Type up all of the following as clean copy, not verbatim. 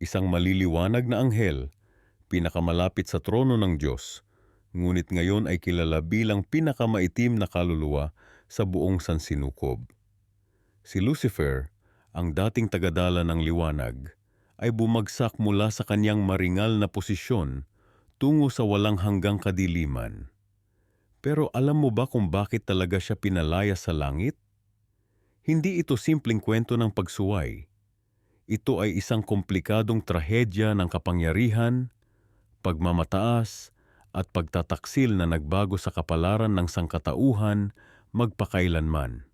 isang maliliwanag na anghel, pinakamalapit sa trono ng Diyos, ngunit ngayon ay kilala bilang pinakamaitim na kaluluwa sa buong sansinukob. Si Lucifer, ang dating tagadala ng liwanag, ay bumagsak mula sa kanyang maringal na posisyon tungo sa walang hanggang kadiliman. Pero alam mo ba kung bakit talaga siya pinalaya sa langit? Hindi ito simpleng kwento ng pagsuway. Ito ay isang komplikadong trahedya ng kapangyarihan, pagmamataas, at pagtataksil na nagbago sa kapalaran ng sangkatauhan magpakailanman.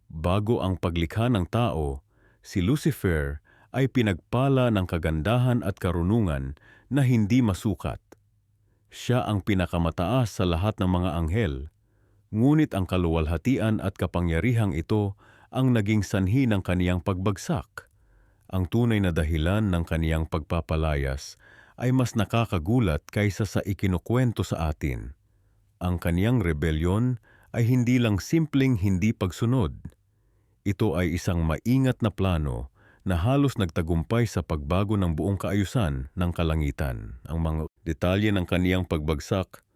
Bago ang paglikha ng tao, si Lucifer ay pinagpala ng kagandahan at karunungan na hindi masukat. Siya ang pinakamataas sa lahat ng mga anghel, ngunit ang kaluwalhatian at kapangyarihang ito ang naging sanhi ng kaniyang pagbagsak. Ang tunay na dahilan ng kaniyang pagpapalayas ay mas nakakagulat kaysa sa ikinukwento sa atin. Ang kaniyang rebelyon ay hindi lang simpleng hindi pagsunod. Ito ay isang maingat na plano na halos nagtagumpay sa pagbago ng buong kaayusan ng kalangitan. Ang mga detalye ng kaniyang pagbagsak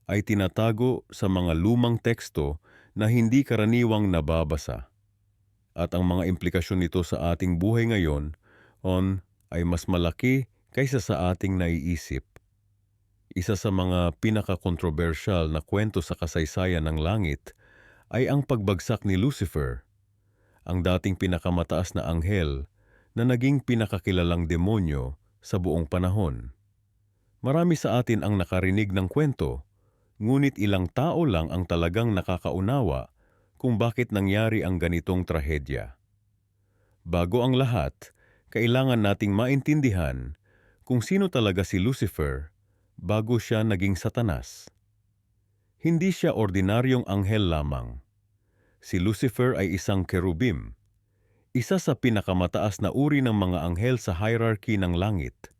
ay tinatago sa mga lumang teksto na hindi karaniwang nababasa. At ang mga implikasyon nito sa ating buhay ngayon ay mas malaki kaysa sa ating naiisip. Isa sa mga pinakakontrobersyal na kwento sa kasaysayan ng langit ay ang pagbagsak ni Lucifer, ang dating pinakamataas na anghel na naging pinakakilalang demonyo sa buong panahon. Marami sa atin ang nakarinig ng kwento, ngunit ilang tao lang ang talagang nakakaunawa kung bakit nangyari ang ganitong trahedya. Bago ang lahat, kailangan nating maintindihan kung sino talaga si Lucifer bago siya naging Satanas. Hindi siya ordinaryong anghel lamang. Si Lucifer ay isang kerubim, isa sa pinakamataas na uri ng mga anghel sa hierarchy ng langit.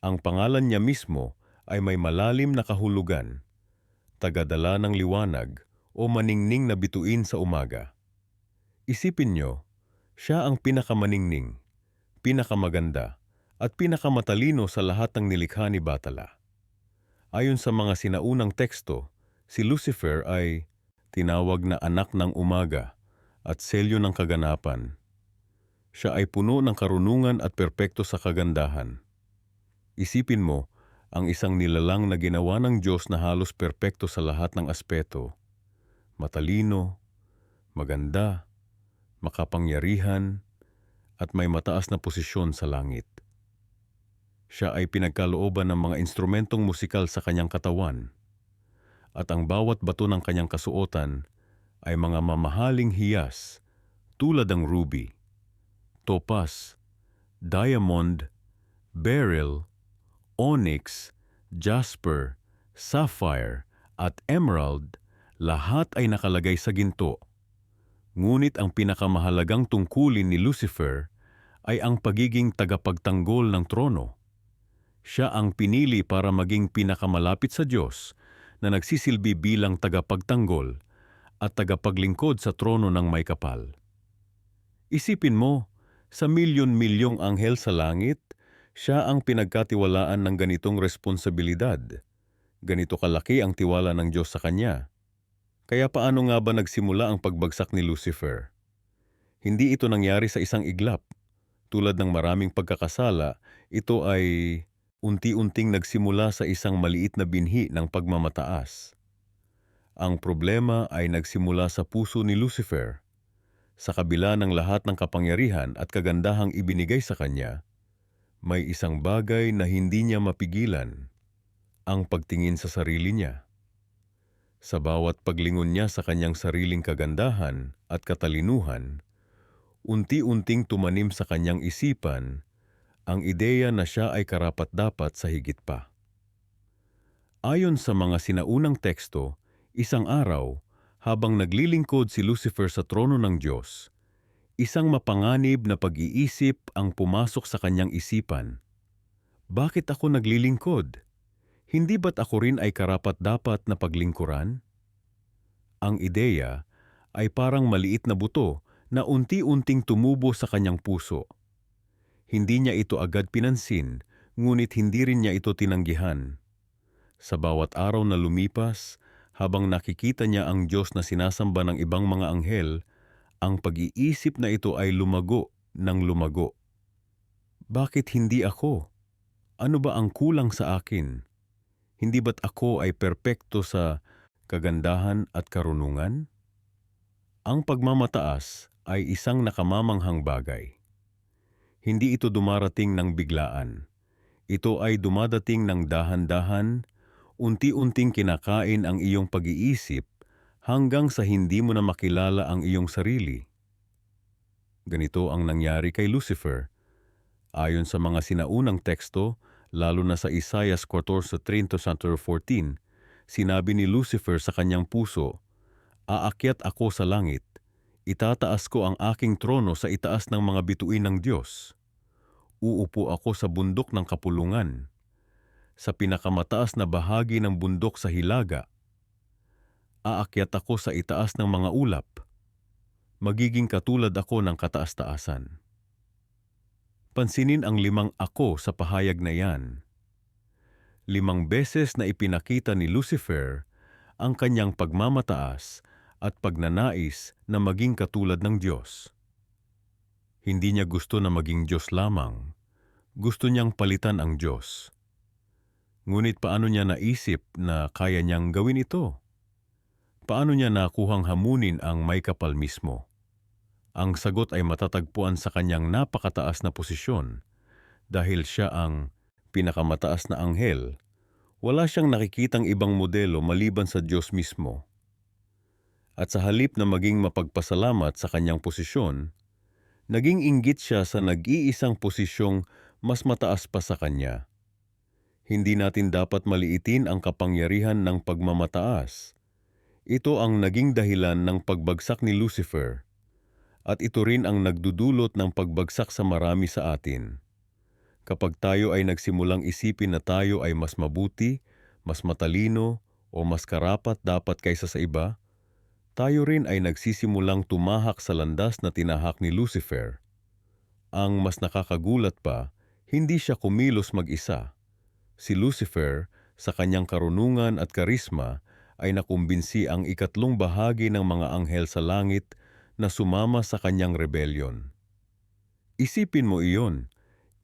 Ang pangalan niya mismo ay may malalim na kahulugan, tagadala ng liwanag o maningning na bituin sa umaga. Isipin niyo, siya ang pinakamaningning, pinakamaganda, at pinakamatalino sa lahat ng nilikha ni Bathala. Ayon sa mga sinaunang teksto, si Lucifer ay tinawag na anak ng umaga at selyo ng kaganapan. Siya ay puno ng karunungan at perpekto sa kagandahan. Isipin mo, ang isang nilalang na ginawa ng Diyos na halos perpekto sa lahat ng aspeto. Matalino, maganda, makapangyarihan, at may mataas na posisyon sa langit. Siya ay pinagkalooban ng mga instrumentong musikal sa kanyang katawan, at ang bawat bato ng kanyang kasuotan ay mga mamahaling hiyas tulad ng ruby, topaz, diamond, beryl, onyx, jasper, sapphire, at emerald. Lahat ay nakalagay sa ginto. Ngunit ang pinakamahalagang tungkulin ni Lucifer ay ang pagiging tagapagtanggol ng trono. Siya ang pinili para maging pinakamalapit sa Diyos na nagsisilbi bilang tagapagtanggol at tagapaglingkod sa trono ng may kapal. Isipin mo, sa milyon-milyong anghel sa langit, siya ang pinagkatiwalaan ng ganitong responsibilidad. Ganito kalaki ang tiwala ng Diyos sa kanya. Kaya paano nga ba nagsimula ang pagbagsak ni Lucifer? Hindi ito nangyari sa isang iglap. Tulad ng maraming pagkakasala, ito ay unti-unting nagsimula sa isang maliit na binhi ng pagmamataas. Ang problema ay nagsimula sa puso ni Lucifer. Sa kabila ng lahat ng kapangyarihan at kagandahang ibinigay sa kanya, may isang bagay na hindi niya mapigilan, ang pagtingin sa sarili niya. Sa bawat paglingon niya sa kanyang sariling kagandahan at katalinuhan, unti-unting tumanim sa kanyang isipan ang ideya na siya ay karapat-dapat sa higit pa. Ayon sa mga sinaunang teksto, isang araw, habang naglilingkod si Lucifer sa trono ng Diyos, isang mapanganib na pag-iisip ang pumasok sa kanyang isipan. Bakit ako naglilingkod? Hindi ba't ako rin ay karapat-dapat na paglingkuran? Ang ideya ay parang maliit na buto na unti-unting tumubo sa kanyang puso. Hindi niya ito agad pinansin, ngunit hindi rin niya ito tinanggihan. Sa bawat araw na lumipas, habang nakikita niya ang Diyos na sinasamba ng ibang mga anghel, ang pag-iisip na ito ay lumago ng lumago. Bakit hindi ako? Ano ba ang kulang sa akin? Hindi ba't ako ay perpekto sa kagandahan at karunungan? Ang pagmamataas ay isang nakamamanghang bagay. Hindi ito dumarating ng biglaan. Ito ay dumadating ng dahan-dahan, unti-unting kinakain ang iyong pag-iisip hanggang sa hindi mo na makilala ang iyong sarili. Ganito ang nangyari kay Lucifer. Ayon sa mga sinaunang teksto, lalo na sa Isaiah 14:13-14, sinabi ni Lucifer sa kanyang puso, "Aakyat ako sa langit, itataas ko ang aking trono sa itaas ng mga bituin ng Diyos. Uupo ako sa bundok ng kapulungan, sa pinakamataas na bahagi ng bundok sa hilaga. Aakyat ako sa itaas ng mga ulap, magiging katulad ako ng kataas-taasan." Pansinin ang 5 ako sa pahayag na yan. 5 beses na ipinakita ni Lucifer ang kanyang pagmamataas at pagnanais na maging katulad ng Diyos. Hindi niya gusto na maging Diyos lamang. Gusto niyang palitan ang Diyos. Ngunit paano niya naisip na kaya niyang gawin ito? Paano niya nakuhang hamunin ang may kapal mismo? Ang sagot ay matatagpuan sa kanyang napakataas na posisyon. Dahil siya ang pinakamataas na anghel, wala siyang nakikitang ibang modelo maliban sa Diyos mismo. At sa halip na maging mapagpasalamat sa kanyang posisyon, naging inggit siya sa nag-iisang posisyong mas mataas pa sa kanya. Hindi natin dapat maliitin ang kapangyarihan ng pagmamataas. Ito ang naging dahilan ng pagbagsak ni Lucifer. At ito rin ang nagdudulot ng pagbagsak sa marami sa atin. Kapag tayo ay nagsimulang isipin na tayo ay mas mabuti, mas matalino, o mas karapat dapat kaysa sa iba, tayo rin ay nagsisimulang tumahak sa landas na tinahak ni Lucifer. Ang mas nakakagulat pa, hindi siya kumilos mag-isa. Si Lucifer, sa kanyang karunungan at karisma, ay nakumbinsi ang ikatlong bahagi ng mga anghel sa langit na sumama sa kanyang rebellion. Isipin mo iyon,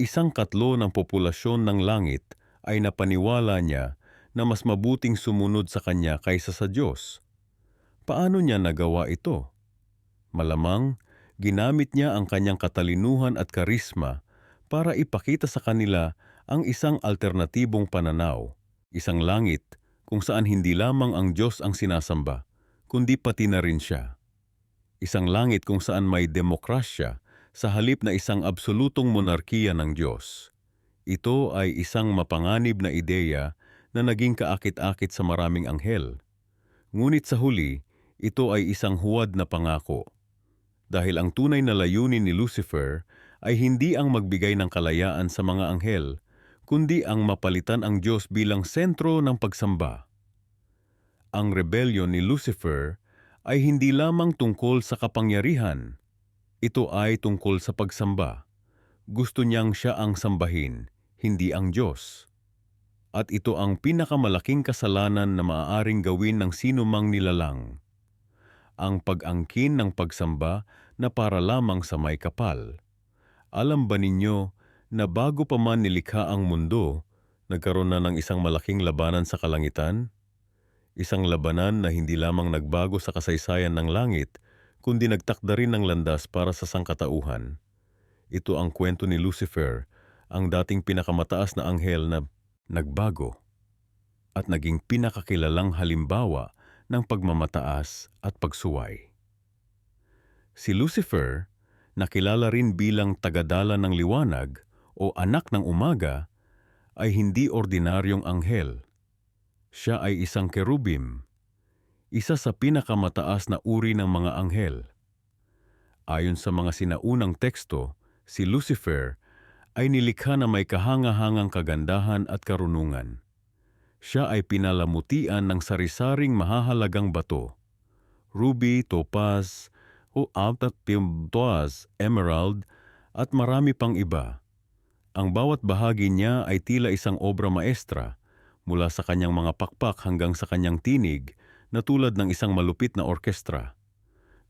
1/3 ng populasyon ng langit ay napaniwala niya na mas mabuting sumunod sa kanya kaysa sa Diyos. Paano niya nagawa ito? Malamang, ginamit niya ang kanyang katalinuhan at karisma para ipakita sa kanila ang isang alternatibong pananaw, isang langit kung saan hindi lamang ang Diyos ang sinasamba, kundi pati na rin siya. Isang langit kung saan may demokrasya sa halip na isang absolutong monarkiya ng Diyos. Ito ay isang mapanganib na ideya na naging kaakit-akit sa maraming anghel. Ngunit sa huli, ito ay isang huwad na pangako. Dahil ang tunay na layunin ni Lucifer ay hindi ang magbigay ng kalayaan sa mga anghel, kundi ang mapalitan ang Diyos bilang sentro ng pagsamba. Ang rebellion ni Lucifer ay hindi lamang tungkol sa kapangyarihan. Ito ay tungkol sa pagsamba. Gusto niyang siya ang sambahin, hindi ang Diyos. At ito ang pinakamalaking kasalanan na maaaring gawin ng sinumang nilalang. Ang pag-angkin ng pagsamba na para lamang sa may kapal. Alam ba ninyo na bago pa man nilikha ang mundo, nagkaroon na ng isang malaking labanan sa kalangitan? Isang labanan na hindi lamang nagbago sa kasaysayan ng langit, kundi nagtakda rin ng landas para sa sangkatauhan. Ito ang kwento ni Lucifer, ang dating pinakamataas na anghel na nagbago at naging pinakakilalang halimbawa ng pagmamataas at pagsuway. Si Lucifer, nakilala rin bilang tagadala ng liwanag o anak ng umaga, ay hindi ordinaryong anghel. Siya ay isang kerubim, isa sa pinakamataas na uri ng mga anghel. Ayon sa mga sinaunang teksto, si Lucifer ay nilikha na may kahanga-hangang kagandahan at karunungan. Siya ay pinalamutian ng sari-saring mahahalagang bato, ruby, topaz, o altat turquoise, emerald, at marami pang iba. Ang bawat bahagi niya ay tila isang obra maestra, mula sa kanyang mga pakpak hanggang sa kanyang tinig na tulad ng isang malupit na orkestra.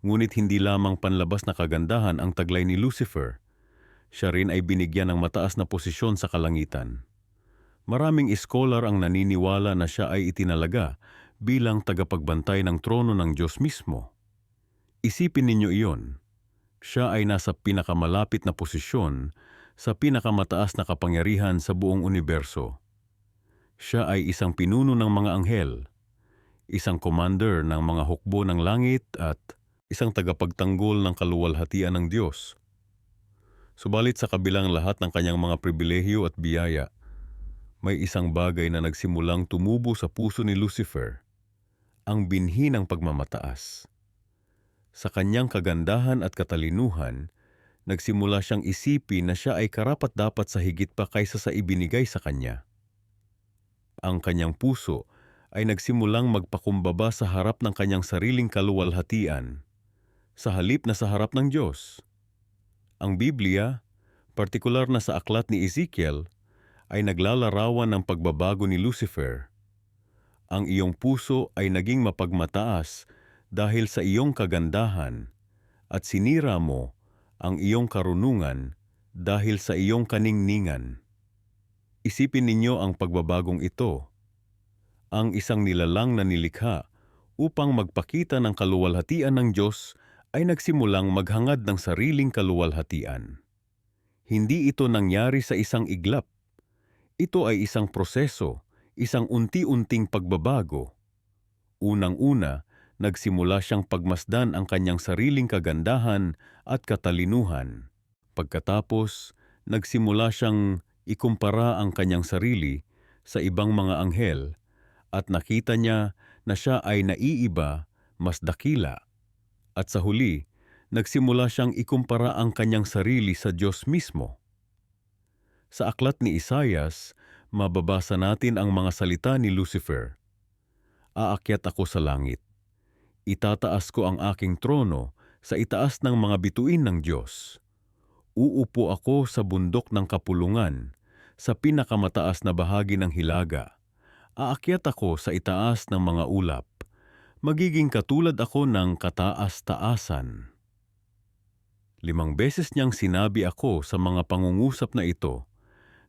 Ngunit hindi lamang panlabas na kagandahan ang taglay ni Lucifer. Siya rin ay binigyan ng mataas na posisyon sa kalangitan. Maraming iskolar ang naniniwala na siya ay itinalaga bilang tagapagbantay ng trono ng Diyos mismo. Isipin ninyo iyon. Siya ay nasa pinakamalapit na posisyon sa pinakamataas na kapangyarihan sa buong universo. Siya ay isang pinuno ng mga anghel, isang commander ng mga hukbo ng langit at isang tagapagtanggol ng kaluwalhatian ng Diyos. Subalit sa kabilang lahat ng kanyang mga pribilehiyo at biyaya, may isang bagay na nagsimulang tumubo sa puso ni Lucifer, ang binhi ng pagmamataas. Sa kanyang kagandahan at katalinuhan, nagsimula siyang isipin na siya ay karapat-dapat sa higit pa kaysa sa ibinigay sa kanya. Ang kanyang puso ay nagsimulang magpakumbaba sa harap ng kanyang sariling kaluwalhatian, sa halip na sa harap ng Diyos. Ang Biblia, partikular na sa aklat ni Ezekiel, ay naglalarawan ng pagbabago ni Lucifer. Ang iyong puso ay naging mapagmataas dahil sa iyong kagandahan at sinira mo ang iyong karunungan dahil sa iyong kaningningan. Isipin ninyo ang pagbabagong ito. Ang isang nilalang na nilikha upang magpakita ng kaluwalhatian ng Diyos ay nagsimulang maghangad ng sariling kaluwalhatian. Hindi ito nangyari sa isang iglap. Ito ay isang proseso, isang unti-unting pagbabago. Unang-una, nagsimula siyang pagmasdan ang kanyang sariling kagandahan at katalinuhan. Pagkatapos, nagsimula siyang ikumpara ang kanyang sarili sa ibang mga anghel at nakita niya na siya ay naiiba, mas dakila. At sa huli, nagsimula siyang ikumpara ang kanyang sarili sa Diyos mismo. Sa aklat ni Isaias, mababasa natin ang mga salita ni Lucifer. Aakyat ako sa langit. Itataas ko ang aking trono sa itaas ng mga bituin ng Diyos. Uupo ako sa bundok ng kapulungan, sa pinakamataas na bahagi ng hilaga. Aakyat ako sa itaas ng mga ulap. Magiging katulad ako ng kataas-taasan. 5 beses niyang sinabi ako sa mga pangungusap na ito,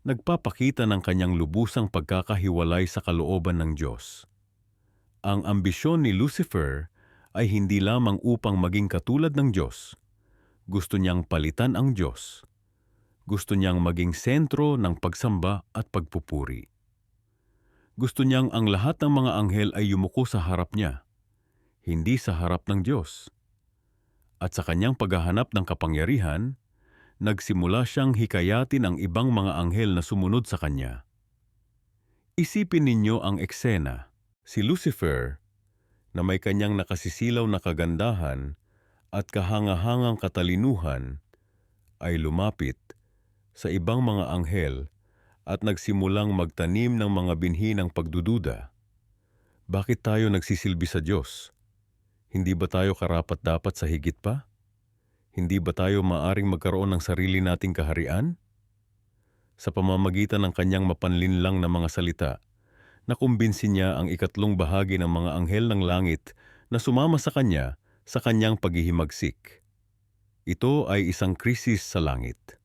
nagpapakita ng kanyang lubusang pagkakahiwalay sa kalooban ng Diyos. Ang ambisyon ni Lucifer ay hindi lamang upang maging katulad ng Diyos. Gusto niyang palitan ang Diyos. Gusto niyang maging sentro ng pagsamba at pagpupuri. Gusto niyang ang lahat ng mga anghel ay yumuko sa harap niya, hindi sa harap ng Diyos. At sa kanyang paghahanap ng kapangyarihan, nagsimula siyang hikayatin ang ibang mga anghel na sumunod sa kanya. Isipin ninyo ang eksena. Si Lucifer, na may kanyang nakasisilaw na kagandahan at kahangahangang katalinuhan, ay lumapit sa ibang mga anghel at nagsimulang magtanim ng mga binhi ng pagdududa. Bakit tayo nagsisilbi sa Diyos? Hindi ba tayo karapat-dapat sa higit pa? Hindi ba tayo maaring magkaroon ng sarili nating kaharian? Sa pamamagitan ng kanyang mapanlinlang na mga salita, nakumbinsi niya ang ikatlong bahagi ng mga anghel ng langit na sumama sa kanyang paghihimagsik. Ito ay isang krisis sa langit.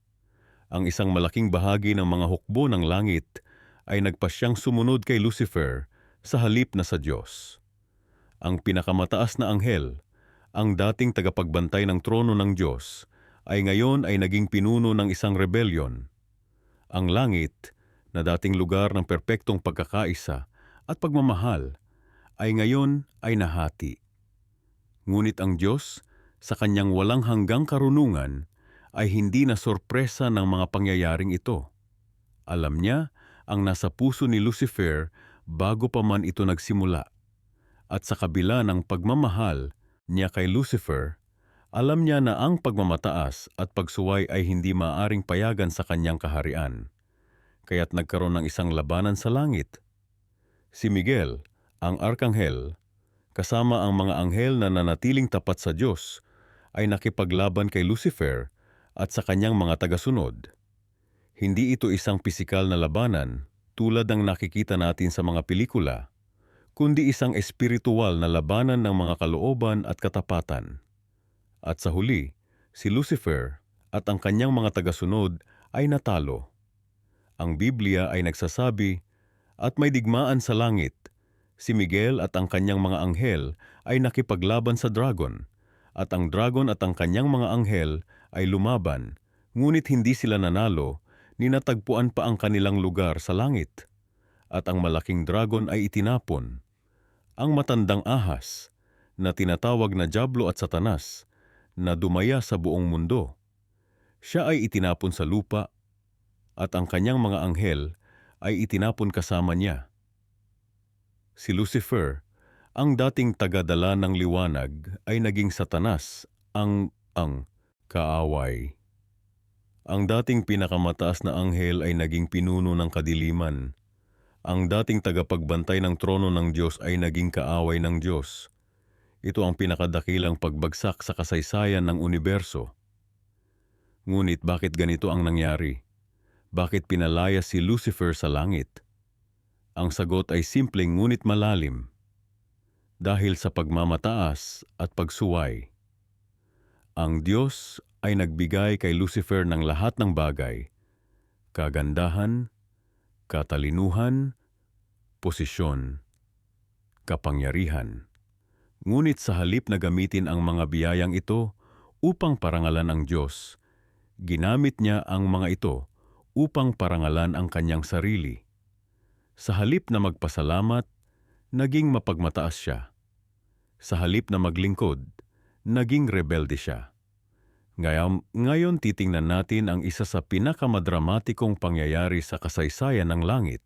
Ang isang malaking bahagi ng mga hukbo ng langit ay nagpasyang sumunod kay Lucifer sa halip na sa Diyos. Ang pinakamataas na anghel, ang dating tagapagbantay ng trono ng Diyos, ay ngayon ay naging pinuno ng isang rebelyon. Ang langit, na dating lugar ng perpektong pagkakaisa at pagmamahal, ay ngayon ay nahati. Ngunit ang Diyos, sa kanyang walang hanggang karunungan, ay hindi na sorpresa ng mga pangyayaring ito. Alam niya ang nasa puso ni Lucifer bago pa man ito nagsimula. At sa kabila ng pagmamahal niya kay Lucifer, alam niya na ang pagmamataas at pagsuway ay hindi maaaring payagan sa kanyang kaharian. Kaya't nagkaroon ng isang labanan sa langit. Si Miguel, ang arkanghel, kasama ang mga anghel na nanatiling tapat sa Diyos, ay nakipaglaban kay Lucifer at sa kanyang mga tagasunod. Hindi ito isang pisikal na labanan tulad ng nakikita natin sa mga pelikula, kundi isang espiritual na labanan ng mga kalooban at katapatan. At sa huli, si Lucifer at ang kanyang mga tagasunod ay natalo. Ang Biblia ay nagsasabi, "At may digmaan sa langit, si Miguel at ang kanyang mga anghel ay nakipaglaban sa dragon, at ang dragon at ang kanyang mga anghel ay lumaban, ngunit hindi sila nanalo, ni natagpuan pa ang kanilang lugar sa langit. At ang malaking dragon ay itinapon, ang matandang ahas, na tinatawag na Diablo at Satanas, na dumaya sa buong mundo. Siya ay itinapon sa lupa, at ang kanyang mga anghel ay itinapon kasama niya." Si Lucifer, ang dating tagadala ng liwanag, ay naging Satanas, ang kaaway. Ang dating pinakamataas na anghel ay naging pinuno ng kadiliman. Ang dating tagapagbantay ng trono ng Diyos ay naging kaaway ng Diyos. Ito ang pinakadakilang pagbagsak sa kasaysayan ng universo. Ngunit bakit ganito ang nangyari? Bakit pinalaya si Lucifer sa langit? Ang sagot ay simpleng ngunit malalim. Dahil sa pagmamataas at pagsuway. Ang Diyos ay nagbigay kay Lucifer ng lahat ng bagay: kagandahan, katalinuhan, posisyon, kapangyarihan. Ngunit sa halip na gamitin ang mga biyayang ito upang parangalan ang Diyos, ginamit niya ang mga ito upang parangalan ang kanyang sarili. Sa halip na magpasalamat, naging mapagmataas siya. Sa halip na maglingkod, naging rebelde siya. Ngayon titingnan natin ang isa sa pinakamadramatikong pangyayari sa kasaysayan ng langit,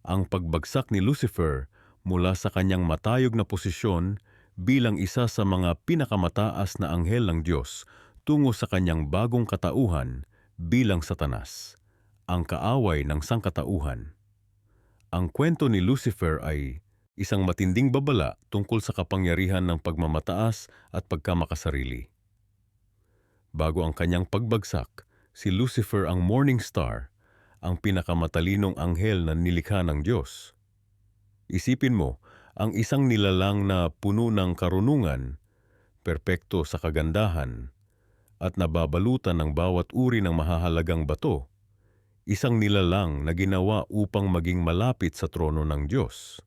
ang pagbagsak ni Lucifer mula sa kanyang matayog na posisyon bilang isa sa mga pinakamataas na anghel ng Diyos tungo sa kanyang bagong katauhan bilang Satanas, ang kaaway ng sangkatauhan. Ang kwento ni Lucifer ay isang matinding babala tungkol sa kapangyarihan ng pagmamataas at pagkamakasarili. Bago ang kanyang pagbagsak, si Lucifer ang morning star, ang pinakamatalinong anghel na nilikha ng Diyos. Isipin mo, ang isang nilalang na puno ng karunungan, perpekto sa kagandahan, at nababalutan ng bawat uri ng mahahalagang bato, isang nilalang na ginawa upang maging malapit sa trono ng Diyos.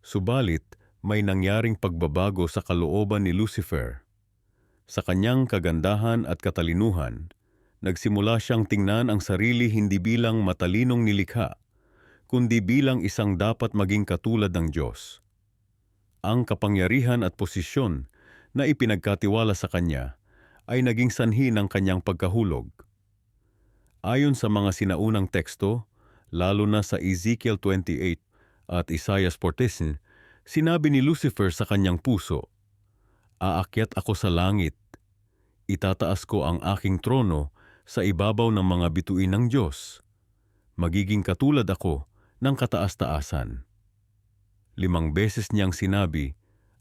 Subalit, may nangyaring pagbabago sa kalooban ni Lucifer. Sa kanyang kagandahan at katalinuhan, nagsimula siyang tingnan ang sarili hindi bilang matalinong nilikha, kundi bilang isang dapat maging katulad ng Diyos. Ang kapangyarihan at posisyon na ipinagkatiwala sa kanya ay naging sanhi ng kanyang pagkahulog. Ayon sa mga sinaunang teksto, lalo na sa Ezekiel 28 at Isaiah 14, sinabi ni Lucifer sa kanyang puso, "Aakyat ako sa langit, itataas ko ang aking trono sa ibabaw ng mga bituin ng Diyos. Magiging katulad ako ng kataas-taasan." 5 beses niyang sinabi,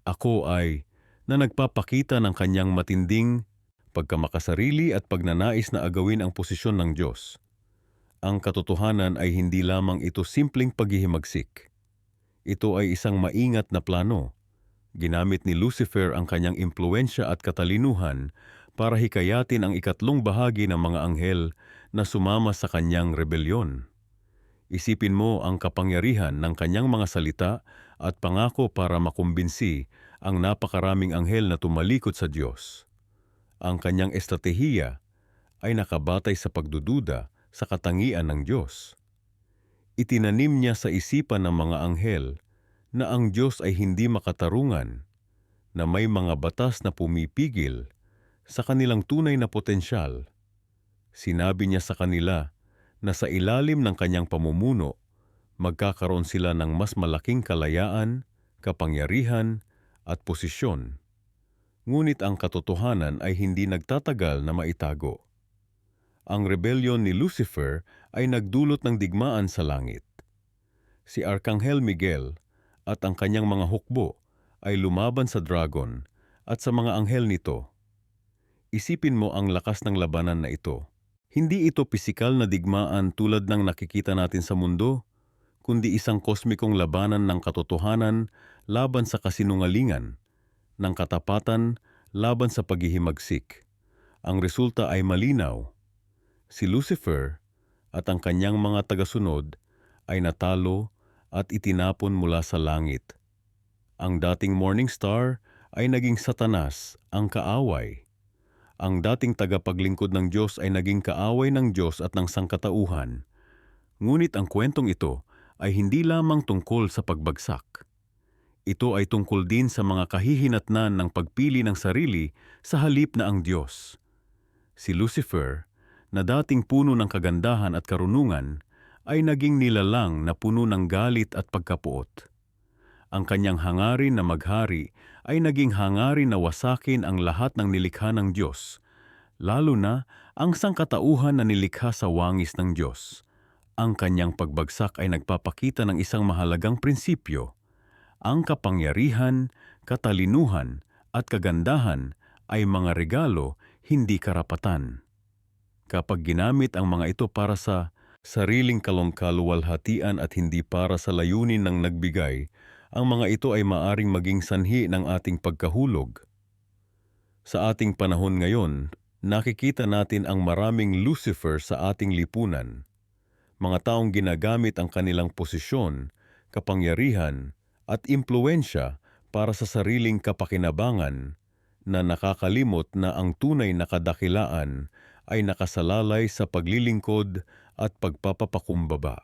"Ako ay," na nagpapakita ng kanyang matinding pagkamakasarili at pagnanais na agawin ang posisyon ng Diyos. Ang katotohanan ay hindi lamang ito simpleng paghihimagsik. Ito ay isang maingat na plano. Ginamit ni Lucifer ang kanyang impluensya at katalinuhan para hikayatin ang ikatlong bahagi ng mga anghel na sumama sa kanyang rebelyon. Isipin mo ang kapangyarihan ng kanyang mga salita at pangako para makumbinsi ang napakaraming anghel na tumalikod sa Diyos. Ang kanyang estratehiya ay nakabatay sa pagdududa sa katangian ng Diyos. Itinanim niya sa isipan ng mga anghel na ang Diyos ay hindi makatarungan, na may mga batas na pumipigil sa kanilang tunay na potensyal. Sinabi niya sa kanila na sa ilalim ng kanyang pamumuno, magkakaroon sila ng mas malaking kalayaan, kapangyarihan at posisyon. Ngunit ang katotohanan ay hindi nagtatagal na maitago. Ang rebelyon ni Lucifer ay nagdulot ng digmaan sa langit. Si Arkanghel Miguel at ang kanyang mga hukbo ay lumaban sa dragon at sa mga anghel nito. Isipin mo ang lakas ng labanan na ito. Hindi ito pisikal na digmaan tulad ng nakikita natin sa mundo, kundi isang kosmikong labanan ng katotohanan laban sa kasinungalingan, ng katapatan laban sa paghihimagsik. Ang resulta ay malinaw. Si Lucifer at ang kanyang mga tagasunod ay natalo at itinapon mula sa langit. Ang dating morning star ay naging Satanas, ang kaaway. Ang dating tagapaglingkod ng Diyos ay naging kaaway ng Diyos at ng sangkatauhan. Ngunit ang kwentong ito ay hindi lamang tungkol sa pagbagsak. Ito ay tungkol din sa mga kahihinatnan ng pagpili ng sarili sa halip na ang Diyos. Si Lucifer, na dating puno ng kagandahan at karunungan, ay naging nilalang na puno ng galit at pagkapuot. Ang kanyang hangarin na maghari ay naging hangarin na wasakin ang lahat ng nilikha ng Diyos, lalo na ang sangkatauhan na nilikha sa wangis ng Diyos. Ang kanyang pagbagsak ay nagpapakita ng isang mahalagang prinsipyo. Ang kapangyarihan, katalinuhan, at kagandahan ay mga regalo, hindi karapatan. Kapag ginamit ang mga ito para sa sariling kalongkaluwalhatian at hindi para sa layunin ng nagbigay, ang mga ito ay maaring maging sanhi ng ating pagkahulog. Sa ating panahon ngayon, nakikita natin ang maraming Lucifer sa ating lipunan. Mga taong ginagamit ang kanilang posisyon, kapangyarihan, at impluwensya para sa sariling kapakinabangan na nakakalimot na ang tunay na kadakilaan ay nakasalalay sa paglilingkod at pagpapapakumbaba.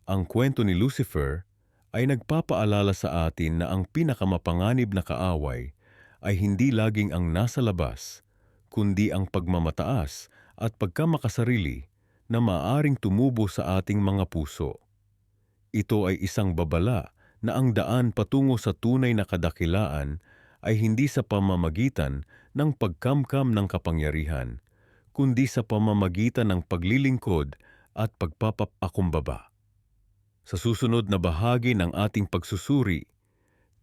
Ang kwento ni Lucifer ay nagpapaalala sa atin na ang pinakamapanganib na kaaway ay hindi laging ang nasa labas, kundi ang pagmamataas at pagkamakasarili na maaaring tumubo sa ating mga puso. Ito ay isang babala na ang daan patungo sa tunay na kadakilaan ay hindi sa pamamagitan ng pagkamkam ng kapangyarihan, kundi sa pamamagitan ng paglilingkod at pagpapapakumbaba. Sa susunod na bahagi ng ating pagsusuri,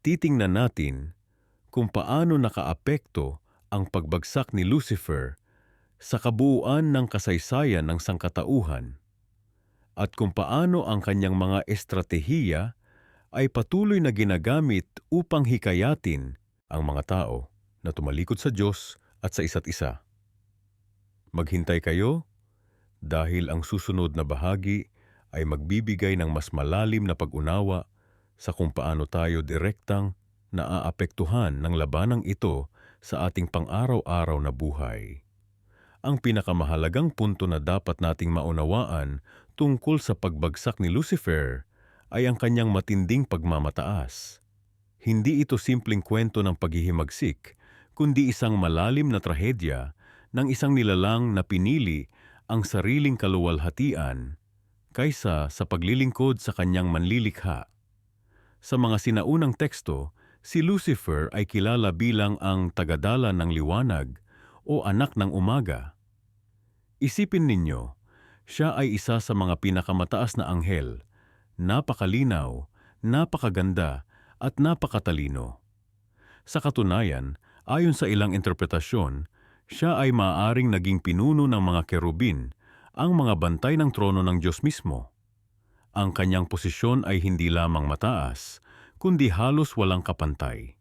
titingnan natin kung paano nakaapekto ang pagbagsak ni Lucifer sa kabuuan ng kasaysayan ng sangkatauhan at kung paano ang kanyang mga estratehiya ay patuloy na ginagamit upang hikayatin ang mga tao na tumalikod sa Diyos at sa isa't isa. Maghintay kayo dahil ang susunod na bahagi ay magbibigay ng mas malalim na pag-unawa sa kung paano tayo direktang naaapektuhan ng labanang ito sa ating pang-araw-araw na buhay. Ang pinakamahalagang punto na dapat nating maunawaan tungkol sa pagbagsak ni Lucifer ay ang kanyang matinding pagmamataas. Hindi ito simpleng kwento ng paghihimagsik, kundi isang malalim na trahedya ng isang nilalang na pinili ang sariling kaluwalhatian kaysa sa paglilingkod sa kanyang manlilikha. Sa mga sinaunang teksto, si Lucifer ay kilala bilang ang tagadala ng liwanag o anak ng umaga. Isipin ninyo, siya ay isa sa mga pinakamataas na anghel, napakalinaw, napakaganda at napakatalino. Sa katunayan, ayon sa ilang interpretasyon, siya ay maaaring naging pinuno ng mga kerubin, ang mga bantay ng trono ng Diyos mismo. Ang kanyang posisyon ay hindi lamang mataas, kundi halos walang kapantay.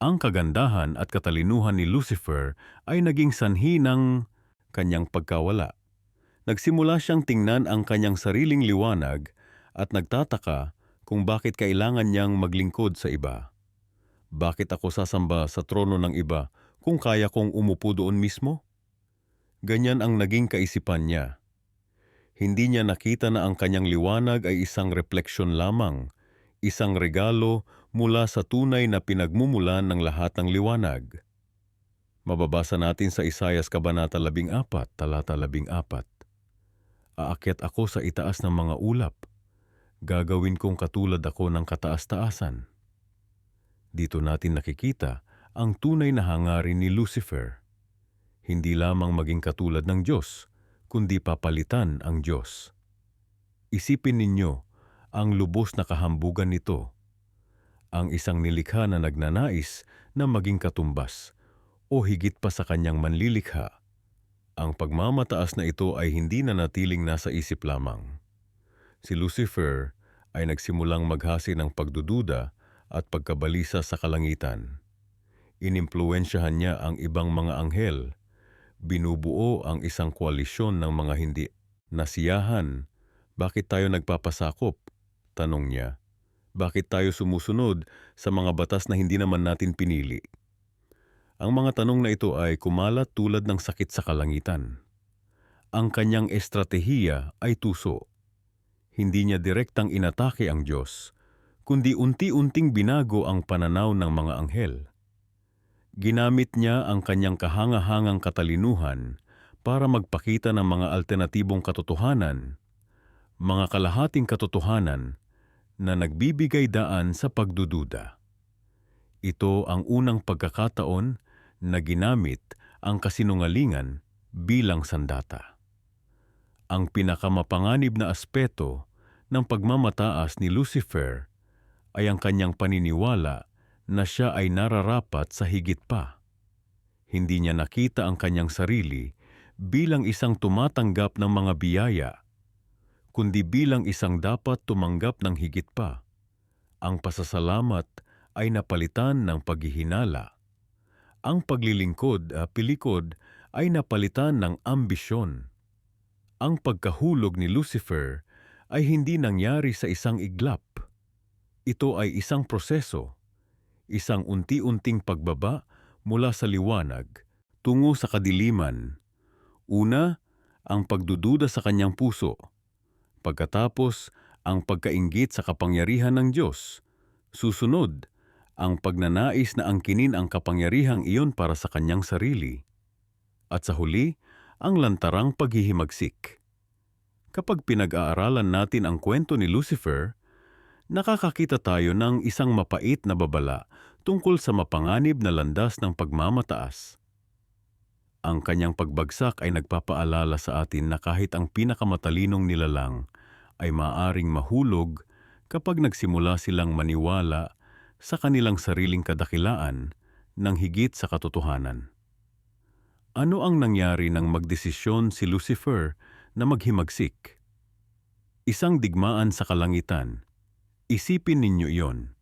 Ang kagandahan at katalinuhan ni Lucifer ay naging sanhi ng kanyang pagkawala. Nagsimula siyang tingnan ang kanyang sariling liwanag at nagtataka kung bakit kailangan niyang maglingkod sa iba. Bakit ako sasamba sa trono ng iba kung kaya kong umupo doon mismo? Ganyan ang naging kaisipan niya. Hindi niya nakita na ang kanyang liwanag ay isang refleksyon lamang, isang regalo mula sa tunay na pinagmumulan ng lahat ng liwanag. Mababasa natin sa Isaias Kabanata 14, talata 14. Aakyat ako sa itaas ng mga ulap. Gagawin kong katulad ako ng kataas-taasan. Dito natin nakikita ang tunay na hangarin ni Lucifer. Hindi lamang maging katulad ng Diyos, kundi papalitan ang Diyos. Isipin ninyo ang lubos na kahambugan nito. Ang isang nilikha na nagnanais na maging katumbas o higit pa sa kanyang manlilikha. Ang pagmamataas na ito ay hindi nanatiling nasa isip lamang. Si Lucifer ay nagsimulang maghasi ng pagdududa at pagkabalisa sa kalangitan. Inimpluwensyahan niya ang ibang mga anghel. Binubuo ang isang koalisyon ng mga hindi nasiyahan. Bakit tayo nagpapasakop? Tanong niya. Bakit tayo sumusunod sa mga batas na hindi naman natin pinili? Ang mga tanong na ito ay kumalat tulad ng sakit sa kalangitan. Ang kanyang estratehiya ay tuso. Hindi niya direktang inatake ang Diyos, kundi unti-unting binago ang pananaw ng mga anghel. Ginamit niya ang kanyang kahangahangang katalinuhan para magpakita ng mga alternatibong katotohanan, mga kalahating katotohanan na nagbibigay daan sa pagdududa. Ito ang unang pagkakataon na ginamit ang kasinungalingan bilang sandata. Ang pinakamapanganib na aspeto ng pagmamataas ni Lucifer ay ang kanyang paniniwala na siya ay nararapat sa higit pa. Hindi niya nakita ang kanyang sarili bilang isang tumatanggap ng mga biyaya, kundi bilang isang dapat tumanggap ng higit pa. Ang pasasalamat ay napalitan ng paghihinala. Ang pilikod ay napalitan ng ambisyon. Ang pagkahulog ni Lucifer ay hindi nangyari sa isang iglap. Ito ay isang proseso, isang unti-unting pagbaba mula sa liwanag tungo sa kadiliman. Una, ang pagdududa sa kanyang puso. Pagkatapos, ang pagkainggit sa kapangyarihan ng Diyos. Susunod, ang pagnanais na angkinin ang kapangyarihang iyon para sa kanyang sarili. At sa huli, ang lantarang paghihimagsik. Kapag pinag-aaralan natin ang kwento ni Lucifer, nakakakita tayo ng isang mapait na babala tungkol sa mapanganib na landas ng pagmamataas. Ang kanyang pagbagsak ay nagpapaalala sa atin na kahit ang pinakamatalinong nilalang ay maaaring mahulog kapag nagsimula silang maniwala sa kanilang sariling kadakilaan ng higit sa katotohanan. Ano ang nangyari nang magdesisyon si Lucifer na maghimagsik? Isang digmaan sa kalangitan. Isipin ninyo iyon.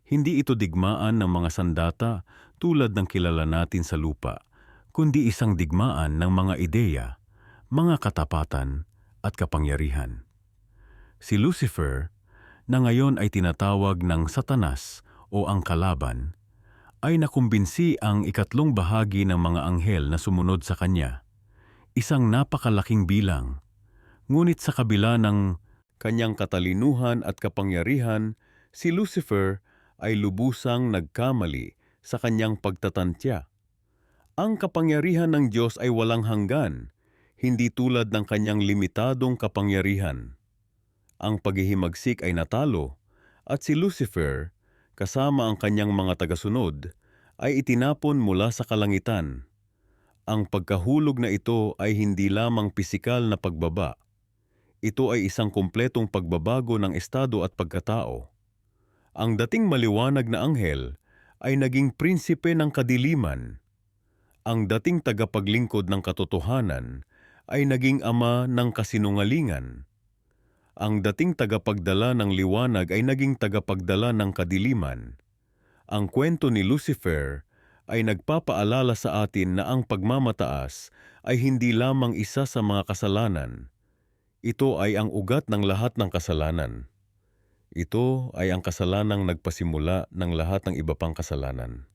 Hindi ito digmaan ng mga sandata tulad ng kilala natin sa lupa, kundi isang digmaan ng mga ideya, mga katapatan at kapangyarihan. Si Lucifer, na ngayon ay tinatawag ng Satanas o ang kalaban, ay nakumbinsi ang ikatlong bahagi ng mga anghel na sumunod sa kanya. Isang napakalaking bilang. Ngunit sa kabila ng kanyang katalinuhan at kapangyarihan, si Lucifer ay lubusang nagkamali sa kanyang pagtatantya. Ang kapangyarihan ng Diyos ay walang hanggan, hindi tulad ng kanyang limitadong kapangyarihan. Ang paghihimagsik ay natalo, at si Lucifer, kasama ang kanyang mga tagasunod, ay itinapon mula sa kalangitan. Ang pagkahulog na ito ay hindi lamang pisikal na pagbaba. Ito ay isang kumpletong pagbabago ng estado at pagkatao. Ang dating maliwanag na anghel ay naging prinsipe ng kadiliman. Ang dating tagapaglingkod ng katotohanan ay naging ama ng kasinungalingan. Ang dating tagapagdala ng liwanag ay naging tagapagdala ng kadiliman. Ang kwento ni Lucifer ay nagpapaalala sa atin na ang pagmamataas ay hindi lamang isa sa mga kasalanan. Ito ay ang ugat ng lahat ng kasalanan. Ito ay ang kasalanang nagpasimula ng lahat ng iba pang kasalanan.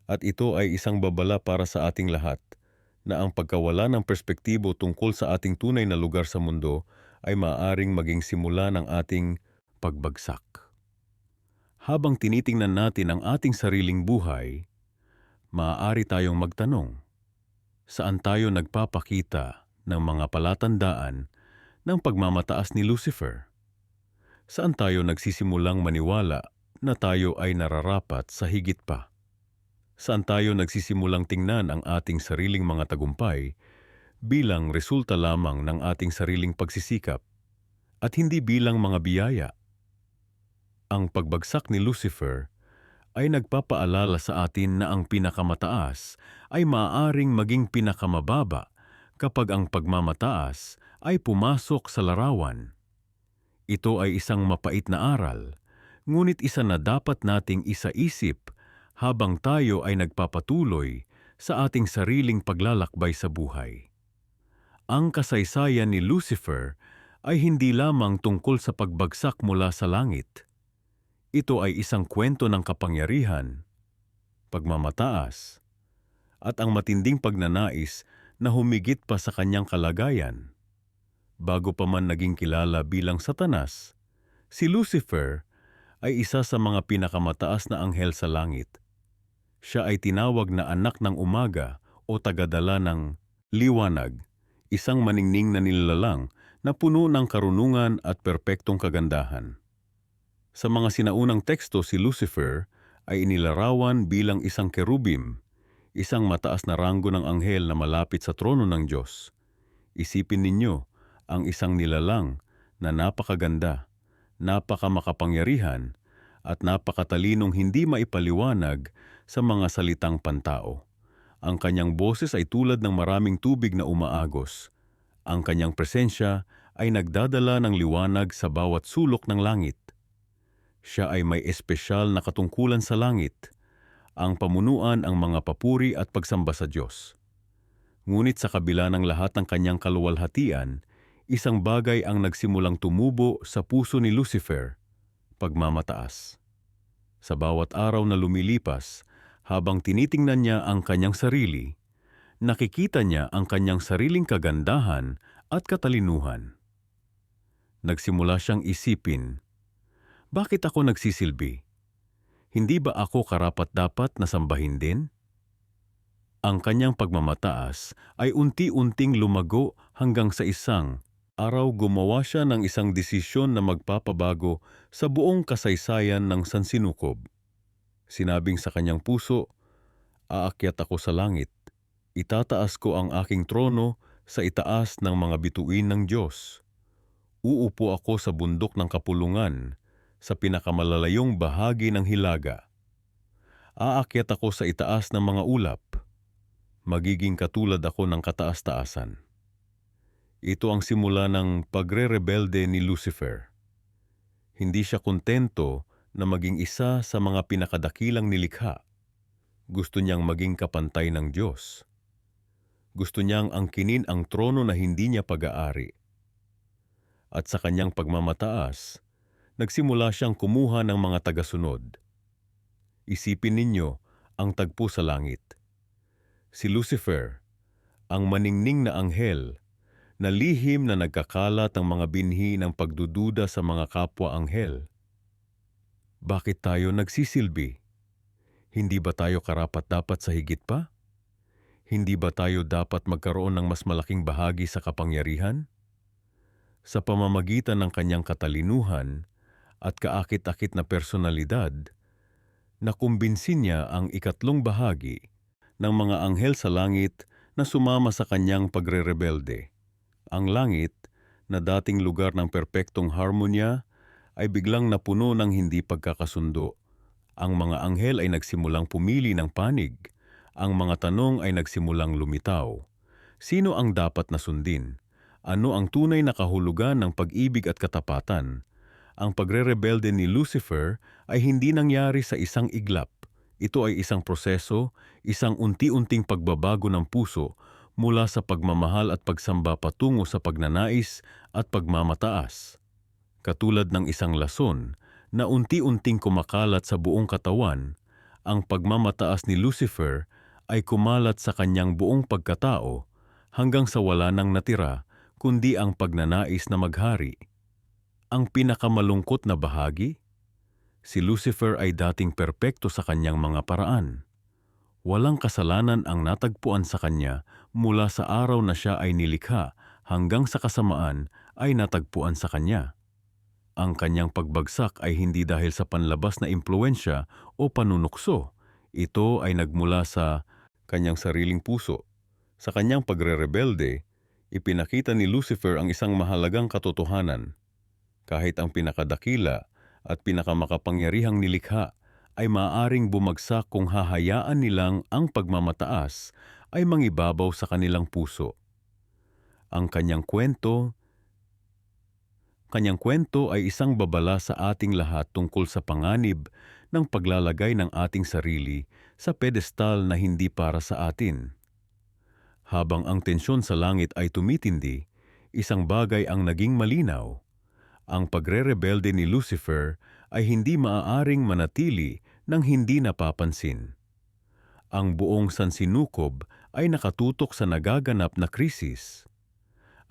At ito ay isang babala para sa ating lahat, na ang pagkawala ng perspektibo tungkol sa ating tunay na lugar sa mundo ay maaaring maging simula ng ating pagbagsak. Habang tinitingnan natin ang ating sariling buhay, maaari tayong magtanong, saan tayo nagpapakita ng mga palatandaan ng pagmamataas ni Lucifer? Saan tayo nagsisimulang maniwala na tayo ay nararapat sa higit pa? Saan tayo nagsisimulang tingnan ang ating sariling mga tagumpay bilang resulta lamang ng ating sariling pagsisikap at hindi bilang mga biyaya? Ang pagbagsak ni Lucifer ay nagpapaalala sa atin na ang pinakamataas ay maaaring maging pinakamababa kapag ang pagmamataas ay pumasok sa larawan. Ito ay isang mapait na aral, ngunit isa na dapat nating isaisip habang tayo ay nagpapatuloy sa ating sariling paglalakbay sa buhay. Ang kasaysayan ni Lucifer ay hindi lamang tungkol sa pagbagsak mula sa langit. Ito ay isang kwento ng kapangyarihan, pagmamataas, at ang matinding pagnanais na humigit pa sa kanyang kalagayan. Bago pa man naging kilala bilang Satanas, si Lucifer ay isa sa mga pinakamataas na anghel sa langit. Siya ay tinawag na anak ng umaga o tagadala ng liwanag, isang maningning na nilalang na puno ng karunungan at perpektong kagandahan. Sa mga sinaunang teksto, si Lucifer ay inilarawan bilang isang kerubim, isang mataas na ranggo ng anghel na malapit sa trono ng Diyos. Isipin ninyo, ang isang nilalang na napakaganda, napakamakapangyarihan, at napakatalinong hindi maipaliwanag sa mga salitang pantao. Ang kanyang boses ay tulad ng maraming tubig na umaagos. Ang kanyang presensya ay nagdadala ng liwanag sa bawat sulok ng langit. Siya ay may espesyal na katungkulan sa langit, ang pamunuan ang mga papuri at pagsamba sa Diyos. Ngunit sa kabila ng lahat ng kanyang kaluwalhatian, isang bagay ang nagsimulang tumubo sa puso ni Lucifer, pagmamataas. Sa bawat araw na lumilipas, habang tinitingnan niya ang kanyang sarili, nakikita niya ang kanyang sariling kagandahan at katalinuhan. Nagsimula siyang isipin, bakit ako nagsisilbi? Hindi ba ako karapat-dapat na sambahin din? Ang kanyang pagmamataas ay unti-unting lumago hanggang sa isang araw gumawa siya ng isang desisyon na magpapabago sa buong kasaysayan ng sansinukob. Sinabing sa kanyang puso, aakyat ako sa langit. Itataas ko ang aking trono sa itaas ng mga bituin ng Diyos. Uupo ako sa bundok ng kapulungan, sa pinakamalalayong bahagi ng hilaga. Aakyat ako sa itaas ng mga ulap. Magiging katulad ako ng kataas-taasan. Ito ang simula ng pagre-rebelde ni Lucifer. Hindi siya kontento na maging isa sa mga pinakadakilang nilikha. Gusto niyang maging kapantay ng Diyos. Gusto niyang angkinin ang trono na hindi niya pag-aari. At sa kanyang pagmamataas, nagsimula siyang kumuha ng mga tagasunod. Isipin ninyo ang tagpo sa langit. Si Lucifer, ang maningning na anghel, na lihim na nagkakalat ang mga binhi ng pagdududa sa mga kapwa-anghel. Bakit tayo nagsisilbi? Hindi ba tayo karapat-dapat sa higit pa? Hindi ba tayo dapat magkaroon ng mas malaking bahagi sa kapangyarihan? Sa pamamagitan ng kanyang katalinuhan at kaakit-akit na personalidad, nakumbinsin niya ang ikatlong bahagi ng mga anghel sa langit na sumama sa kanyang pagre-rebelde. Ang langit, na dating lugar ng perpektong harmonya, ay biglang napuno ng hindi pagkakasundo. Ang mga anghel ay nagsimulang pumili ng panig. Ang mga tanong ay nagsimulang lumitaw. Sino ang dapat na sundin? Ano ang tunay na kahulugan ng pag-ibig at katapatan? Ang pagre-rebelde ni Lucifer ay hindi nangyari sa isang iglap. Ito ay isang proseso, isang unti-unting pagbabago ng puso mula sa pagmamahal at pagsamba patungo sa pagnanais at pagmamataas. Katulad ng isang lason na unti-unting kumakalat sa buong katawan, ang pagmamataas ni Lucifer ay kumalat sa kanyang buong pagkatao hanggang sa wala nang natira kundi ang pagnanais na maghari. Ang pinakamalungkot na bahagi? Si Lucifer ay dating perpekto sa kanyang mga paraan. Walang kasalanan ang natagpuan sa kanya mula sa araw na siya ay nilikha hanggang sa kasamaan ay natagpuan sa kanya. Ang kanyang pagbagsak ay hindi dahil sa panlabas na impluensya o panunukso. Ito ay nagmula sa kanyang sariling puso. Sa kanyang pagre-rebelde, ipinakita ni Lucifer ang isang mahalagang katotohanan. Kahit ang pinakadakila at pinakamakapangyarihang nilikha ay maaaring bumagsak kung hahayaan nilang ang pagmamataas ay mangibabaw sa kanilang puso. Ang kanyang kwento ay isang babala sa ating lahat tungkol sa panganib ng paglalagay ng ating sarili sa pedestal na hindi para sa atin. Habang ang tensyon sa langit ay tumitindi, isang bagay ang naging malinaw. Ang pagre-rebelde ni Lucifer ay hindi maaaring manatili nang hindi napapansin. Ang buong sansinukob ay nakatutok sa nagaganap na krisis.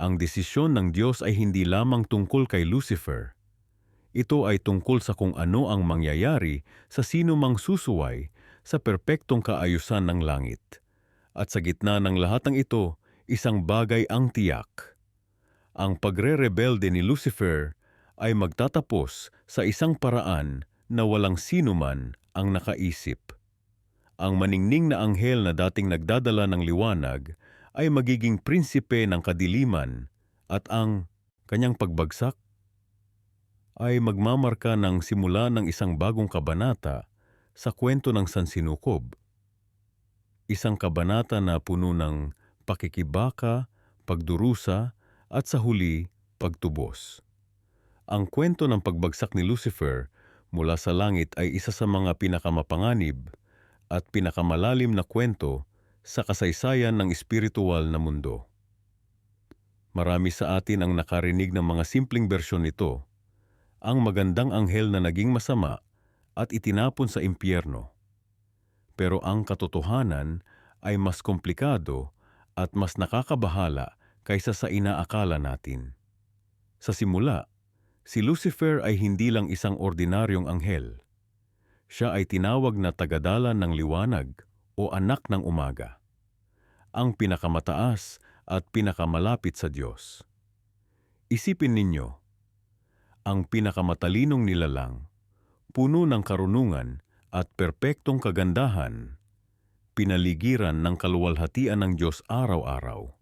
Ang desisyon ng Diyos ay hindi lamang tungkol kay Lucifer. Ito ay tungkol sa kung ano ang mangyayari sa sino mang susuway sa perpektong kaayusan ng langit. At sa gitna ng lahat ng ito, isang bagay ang tiyak. Ang pagre-rebelde ni Lucifer ay magtatapos sa isang paraan na walang sinuman ang nakaisip. Ang maningning na anghel na dating nagdadala ng liwanag ay magiging prinsipe ng kadiliman at ang kanyang pagbagsak ay magmamarka ng simula ng isang bagong kabanata sa kwento ng sansinukob. Isang kabanata na puno ng pakikibaka, pagdurusa at sa huli, pagtubos. Ang kwento ng pagbagsak ni Lucifer mula sa langit ay isa sa mga pinakamapanganib at pinakamalalim na kwento sa kasaysayan ng espiritual na mundo. Marami sa atin ang nakarinig ng mga simpleng bersyon nito, ang magandang anghel na naging masama at itinapon sa impyerno. Pero ang katotohanan ay mas komplikado at mas nakakabahala kaysa sa inaakala natin. Sa simula, si Lucifer ay hindi lang isang ordinaryong anghel. Siya ay tinawag na tagadala ng liwanag o anak ng umaga, ang pinakamataas at pinakamalapit sa Diyos. Isipin ninyo, ang pinakamatalinong nilalang, puno ng karunungan at perpektong kagandahan, pinaligiran ng kaluwalhatian ng Diyos araw-araw.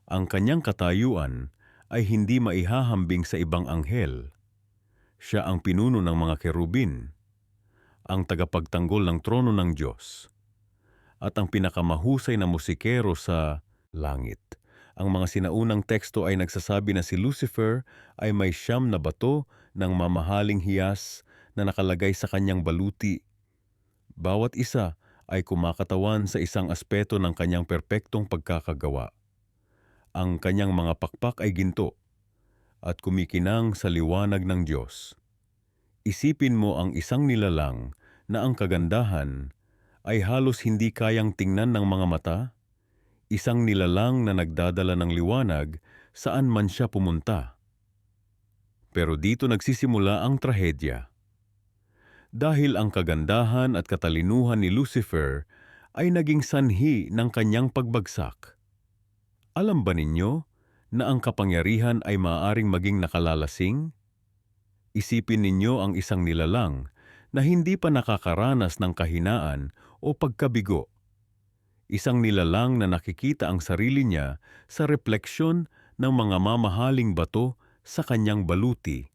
Ang kanyang katayuan ay hindi maihahambing sa ibang anghel. Siya ang pinuno ng mga kerubin, ang tagapagtanggol ng trono ng Diyos, at ang pinakamahusay na musikero sa langit. Ang mga sinaunang teksto ay nagsasabi na si Lucifer ay may 9 na bato ng mamahaling hiyas na nakalagay sa kanyang baluti. Bawat isa ay kumakatawan sa isang aspeto ng kanyang perpektong pagkakagawa. Ang kanyang mga pakpak ay ginto at kumikinang sa liwanag ng Diyos. Isipin mo ang isang nilalang na ang kagandahan ay halos hindi kayang tingnan ng mga mata, isang nilalang na nagdadala ng liwanag saan man siya pumunta. Pero dito nagsisimula ang trahedya. Dahil ang kagandahan at katalinuhan ni Lucifer ay naging sanhi ng kanyang pagbagsak. Alam ba ninyo na ang kapangyarihan ay maaaring maging nakalalasing? Isipin ninyo ang isang nilalang na hindi pa nakakaranas ng kahinaan o pagkabigo. Isang nilalang na nakikita ang sarili niya sa refleksyon ng mga mamahaling bato sa kanyang baluti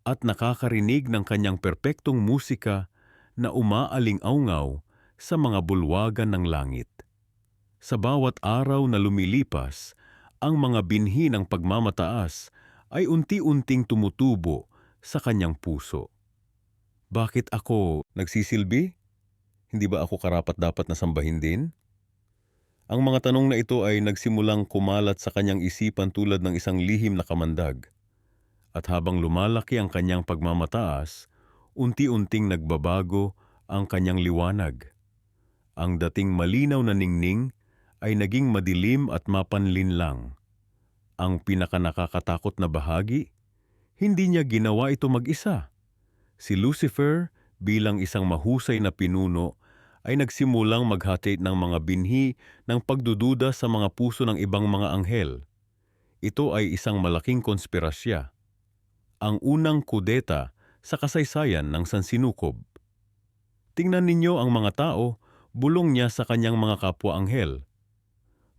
at nakakarinig ng kanyang perpektong musika na umaaling-aungaw sa mga bulwagan ng langit. Sa bawat araw na lumilipas, ang mga binhi ng pagmamataas ay unti-unting tumutubo sa kanyang puso. Bakit ako nagsisilbi? Hindi ba ako karapat-dapat na sambahin din? Ang mga tanong na ito ay nagsimulang kumalat sa kanyang isipan tulad ng isang lihim na kamandag. At habang lumalaki ang kanyang pagmamataas, unti-unting nagbabago ang kanyang liwanag. Ang dating malinaw na ningning ay naging madilim at mapanlinlang. Ang pinakanakakatakot na bahagi, hindi niya ginawa ito mag-isa. Si Lucifer, bilang isang mahusay na pinuno, ay nagsimulang maghati ng mga binhi ng pagdududa sa mga puso ng ibang mga anghel. Ito ay isang malaking konspirasya. Ang unang kudeta sa kasaysayan ng sansinukob. Tingnan ninyo ang mga tao, bulong niya sa kanyang mga kapwa-anghel.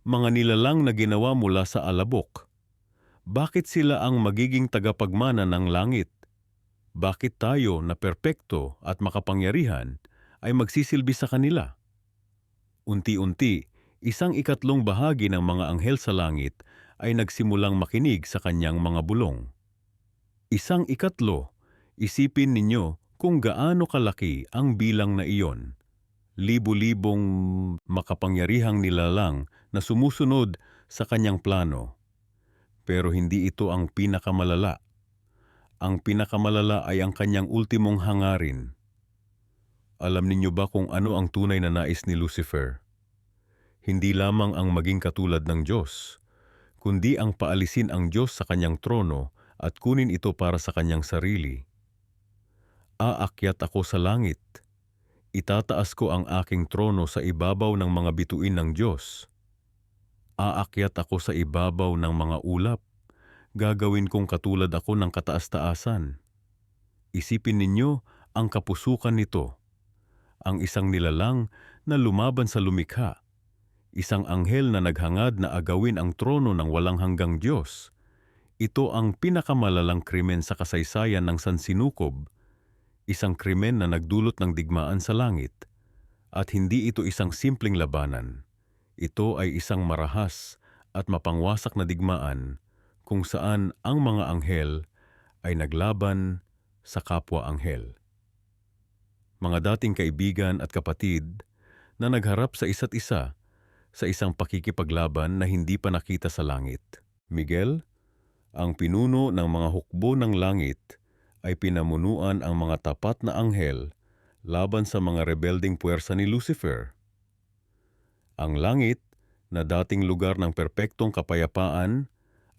Mga nilalang na ginawa mula sa alabok. Bakit sila ang magiging tagapagmana ng langit? Bakit tayo na perpekto at makapangyarihan ay magsisilbi sa kanila? Unti-unti, isang ikatlong bahagi ng mga anghel sa langit ay nagsimulang makinig sa kanyang mga bulong. Isang ikatlo, isipin ninyo kung gaano kalaki ang bilang na iyon. Libo-libong makapangyarihang nilalang na sumusunod sa kanyang plano. Pero hindi ito ang pinakamalala. Ang pinakamalala ay ang kanyang ultimong hangarin. Alam ninyo ba kung ano ang tunay na nais ni Lucifer? Hindi lamang ang maging katulad ng Diyos, kundi ang paalisin ang Diyos sa kanyang trono at kunin ito para sa kanyang sarili. Aakyat ako sa langit. Itataas ko ang aking trono sa ibabaw ng mga bituin ng Diyos. Aakyat ako sa ibabaw ng mga ulap. Gagawin kong katulad ako ng kataas-taasan. Isipin ninyo ang kapusukan nito. Ang isang nilalang na lumaban sa lumikha. Isang anghel na naghangad na agawin ang trono ng walang hanggang Diyos. Ito ang pinakamalalang krimen sa kasaysayan ng sansinukob. Isang krimen na nagdulot ng digmaan sa langit. At hindi ito isang simpleng labanan. Ito ay isang marahas at mapangwasak na digmaan kung saan ang mga anghel ay naglaban sa kapwa-anghel. Mga dating kaibigan at kapatid na nagharap sa isa't isa sa isang pakikipaglaban na hindi pa nakita sa langit. Miguel, ang pinuno ng mga hukbo ng langit, ay pinamunuan ang mga tapat na anghel laban sa mga rebelding puwersa ni Lucifer. Ang langit, na dating lugar ng perpektong kapayapaan,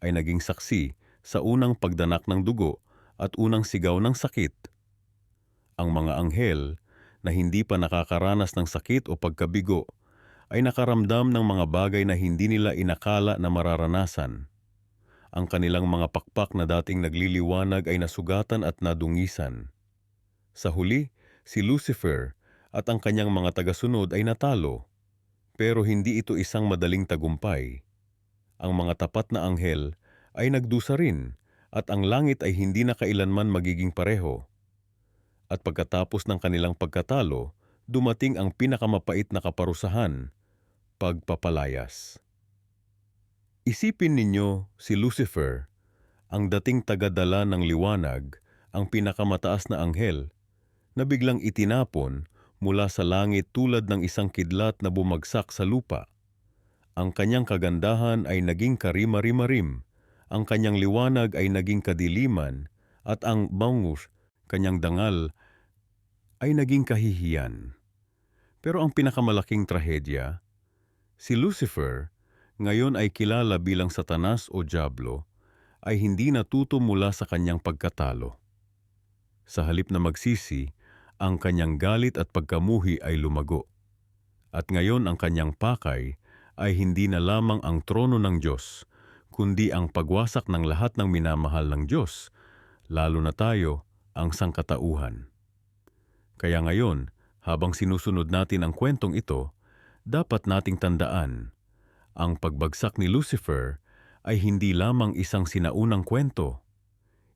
ay naging saksi sa unang pagdanak ng dugo at unang sigaw ng sakit. Ang mga anghel na hindi pa nakakaranas ng sakit o pagkabigo ay nakaramdam ng mga bagay na hindi nila inakala na mararanasan. Ang kanilang mga pakpak na dating nagliliwanag ay nasugatan at nadungisan. Sa huli, si Lucifer at ang kanyang mga tagasunod ay natalo. Pero hindi ito isang madaling tagumpay. Ang mga tapat na anghel ay nagdusa rin at ang langit ay hindi na kailanman magiging pareho. At pagkatapos ng kanilang pagkatalo, dumating ang pinakamapait na kaparusahan, pagpapalayas. Isipin ninyo si Lucifer, ang dating tagadala ng liwanag, ang pinakamataas na anghel, na biglang itinapon mula sa langit tulad ng isang kidlat na bumagsak sa lupa. Ang kanyang kagandahan ay naging karima-rimarim, ang kanyang liwanag ay naging kadiliman, at ang bangus, kanyang dangal, ay naging kahihiyan. Pero ang pinakamalaking trahedya, si Lucifer, ngayon ay kilala bilang Satanas o Diablo, ay hindi natuto mula sa kanyang pagkatalo. Sa halip na magsisi, ang kanyang galit at pagkamuhi ay lumago. At ngayon ang kanyang pakay ay hindi na lamang ang trono ng Diyos, kundi ang pagwasak ng lahat ng minamahal ng Diyos, lalo na tayo, ang sangkatauhan. Kaya ngayon, habang sinusunod natin ang kwentong ito, dapat nating tandaan, ang pagbagsak ni Lucifer ay hindi lamang isang sinaunang kwento.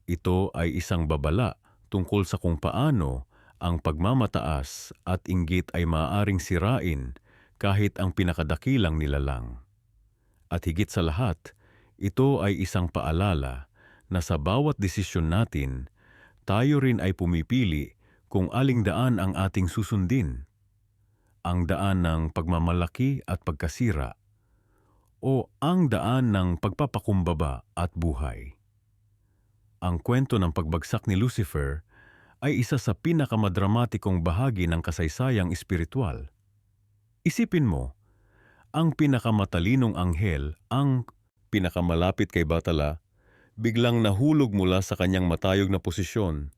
Ito ay isang babala tungkol sa kung paano ang pagmamataas at inggit ay maaaring sirain kahit ang pinakadakilang nilalang. At higit sa lahat, ito ay isang paalala na sa bawat desisyon natin, tayo rin ay pumipili kung aling daan ang ating susundin. Ang daan ng pagmamalaki at pagkasira o ang daan ng pagpapakumbaba at buhay. Ang kwento ng pagbagsak ni Lucifer ay isa sa pinakamadramatikong bahagi ng kasaysayang espiritual. Isipin mo, ang pinakamatalinong anghel, ang pinakamalapit kay Bathala, biglang nahulog mula sa kanyang matayog na posisyon.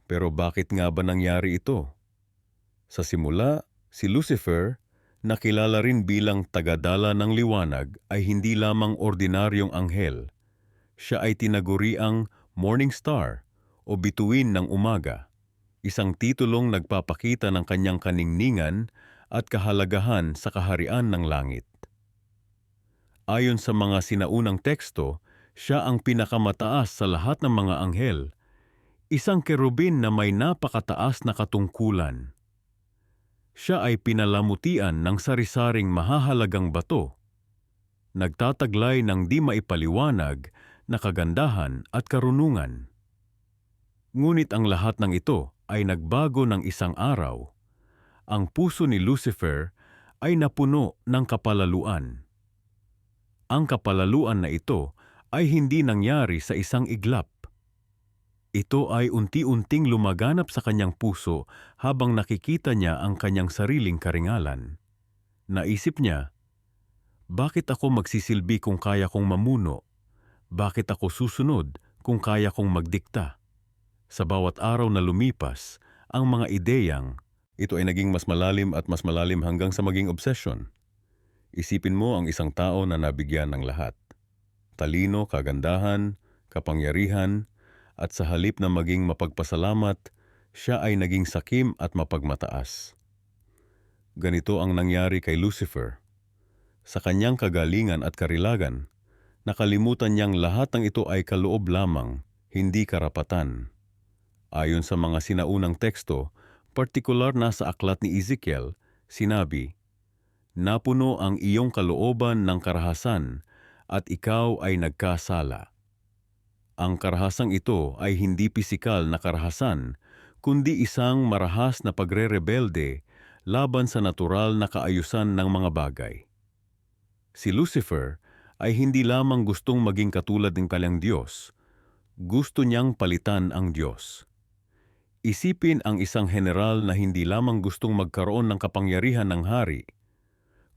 Pero bakit nga ba nangyari ito? Sa simula, si Lucifer, na kilala rin bilang tagadala ng liwanag, ay hindi lamang ordinaryong anghel. Siya ay tinaguriang morning star o bituin ng umaga, isang titulong nagpapakita ng kanyang kaningningan at kahalagahan sa kaharian ng langit. Ayon sa mga sinaunang teksto, siya ang pinakamataas sa lahat ng mga anghel, isang kerubin na may napakataas na katungkulan. Siya ay pinalamutian ng sari-saring mahahalagang bato. nagtataglay ng di maipaliwanag na kagandahan at karunungan. Ngunit ang lahat ng ito ay nagbago ng isang araw. Ang puso ni Lucifer ay napuno ng kapalaluan. Ang kapalaluan na ito ay hindi nangyari sa isang iglap. Ito ay unti-unting lumaganap sa kanyang puso habang nakikita niya ang kanyang sariling karingalan. Naisip niya, bakit ako magsisilbi kung kaya kong mamuno? Bakit ako susunod kung kaya kong magdikta? Sa bawat araw na lumipas, ang mga ideyang ito ay naging mas malalim at mas malalim hanggang sa maging obsession. Isipin mo ang isang tao na nabigyan ng lahat. Talino, kagandahan, kapangyarihan, at sa halip na maging mapagpasalamat, siya ay naging sakim at mapagmataas. Ganito ang nangyari kay Lucifer. Sa kanyang kagalingan at karilagan, nakalimutan niyang lahat ng ito ay kaloob lamang, hindi karapatan. Ayon sa mga sinaunang teksto, partikular na sa aklat ni Ezekiel, sinabi, "Napuno ang iyong kalooban ng karahasan at ikaw ay nagkasala." Ang karahasang ito ay hindi pisikal na karahasan, kundi isang marahas na pagre-rebelde laban sa natural na kaayusan ng mga bagay. Si Lucifer ay hindi lamang gustong maging katulad ng kanyang Diyos, gusto niyang palitan ang Diyos. Isipin ang isang general na hindi lamang gustong magkaroon ng kapangyarihan ng hari,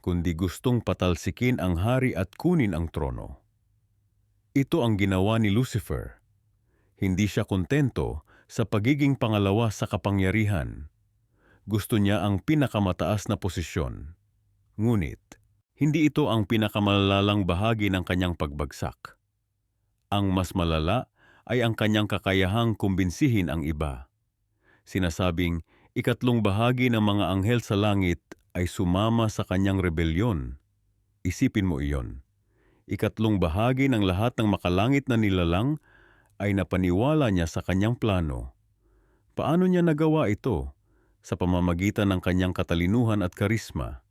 kundi gustong patalsikin ang hari at kunin ang trono. Ito ang ginawa ni Lucifer. Hindi siya kontento sa pagiging pangalawa sa kapangyarihan. Gusto niya ang pinakamataas na posisyon. Ngunit, hindi ito ang pinakamalalang bahagi ng kanyang pagbagsak. Ang mas malala ay ang kanyang kakayahang kumbinsihin ang iba. Sinasabing, ikatlong bahagi ng mga anghel sa langit ay sumama sa kanyang rebelyon. Isipin mo iyon. Ikatlong bahagi ng lahat ng makalangit na nilalang ay napaniwala niya sa kanyang plano. Paano niya nagawa ito? Sa pamamagitan ng kanyang katalinuhan at karisma.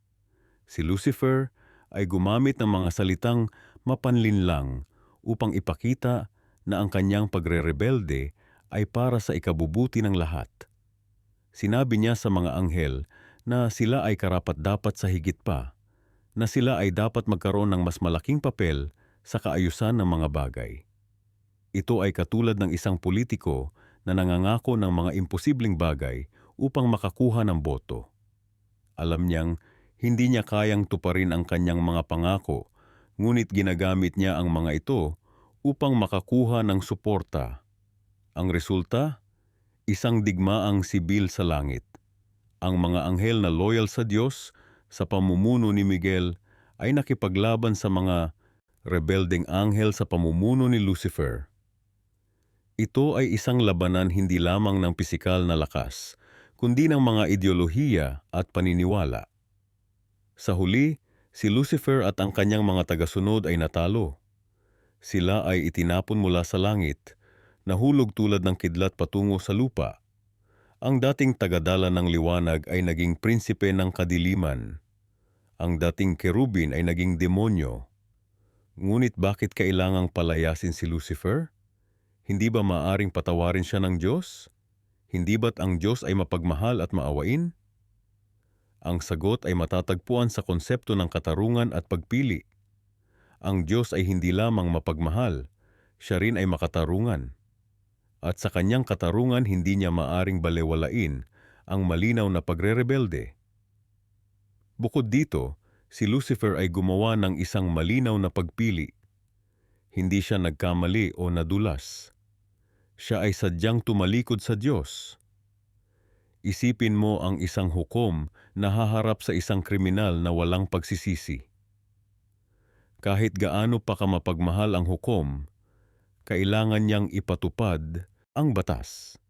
Si Lucifer ay gumamit ng mga salitang mapanlinlang upang ipakita na ang kanyang pagre-rebelde ay para sa ikabubuti ng lahat. Sinabi niya sa mga anghel na sila ay karapat-dapat sa higit pa, na sila ay dapat magkaroon ng mas malaking papel sa kaayusan ng mga bagay. Ito ay katulad ng isang politiko na nangangako ng mga imposibleng bagay upang makakuha ng boto. Alam niyang hindi niya kayang tuparin ang kanyang mga pangako, ngunit ginagamit niya ang mga ito upang makakuha ng suporta. Ang resulta? Isang digmaang sibil sa langit. Ang mga anghel na loyal sa Diyos sa pamumuno ni Miguel ay nakipaglaban sa mga rebeldeng anghel sa pamumuno ni Lucifer. Ito ay isang labanan hindi lamang ng pisikal na lakas, kundi ng mga ideolohiya at paniniwala. Sa huli, si Lucifer at ang kanyang mga tagasunod ay natalo. Sila ay itinapon mula sa langit, nahulog tulad ng kidlat patungo sa lupa. Ang dating tagadala ng liwanag ay naging prinsipe ng kadiliman. Ang dating kerubin ay naging demonyo. Ngunit bakit kailangang palayasin si Lucifer? Hindi ba maaring patawarin siya ng Diyos? Hindi ba't ang Diyos ay mapagmahal at maawain? Ang sagot ay matatagpuan sa konsepto ng katarungan at pagpili. Ang Diyos ay hindi lamang mapagmahal, siya rin ay makatarungan. At sa kanyang katarungan hindi niya maaring balewalain ang malinaw na pagre-rebelde. Bukod dito, si Lucifer ay gumawa ng isang malinaw na pagpili. Hindi siya nagkamali o nadulas. Siya ay sadyang tumalikod sa Diyos. Isipin mo ang isang hukom na haharap sa isang kriminal na walang pagsisisi. Kahit gaano pa kamapagmahal ang hukom, kailangan niyang ipatupad ang batas.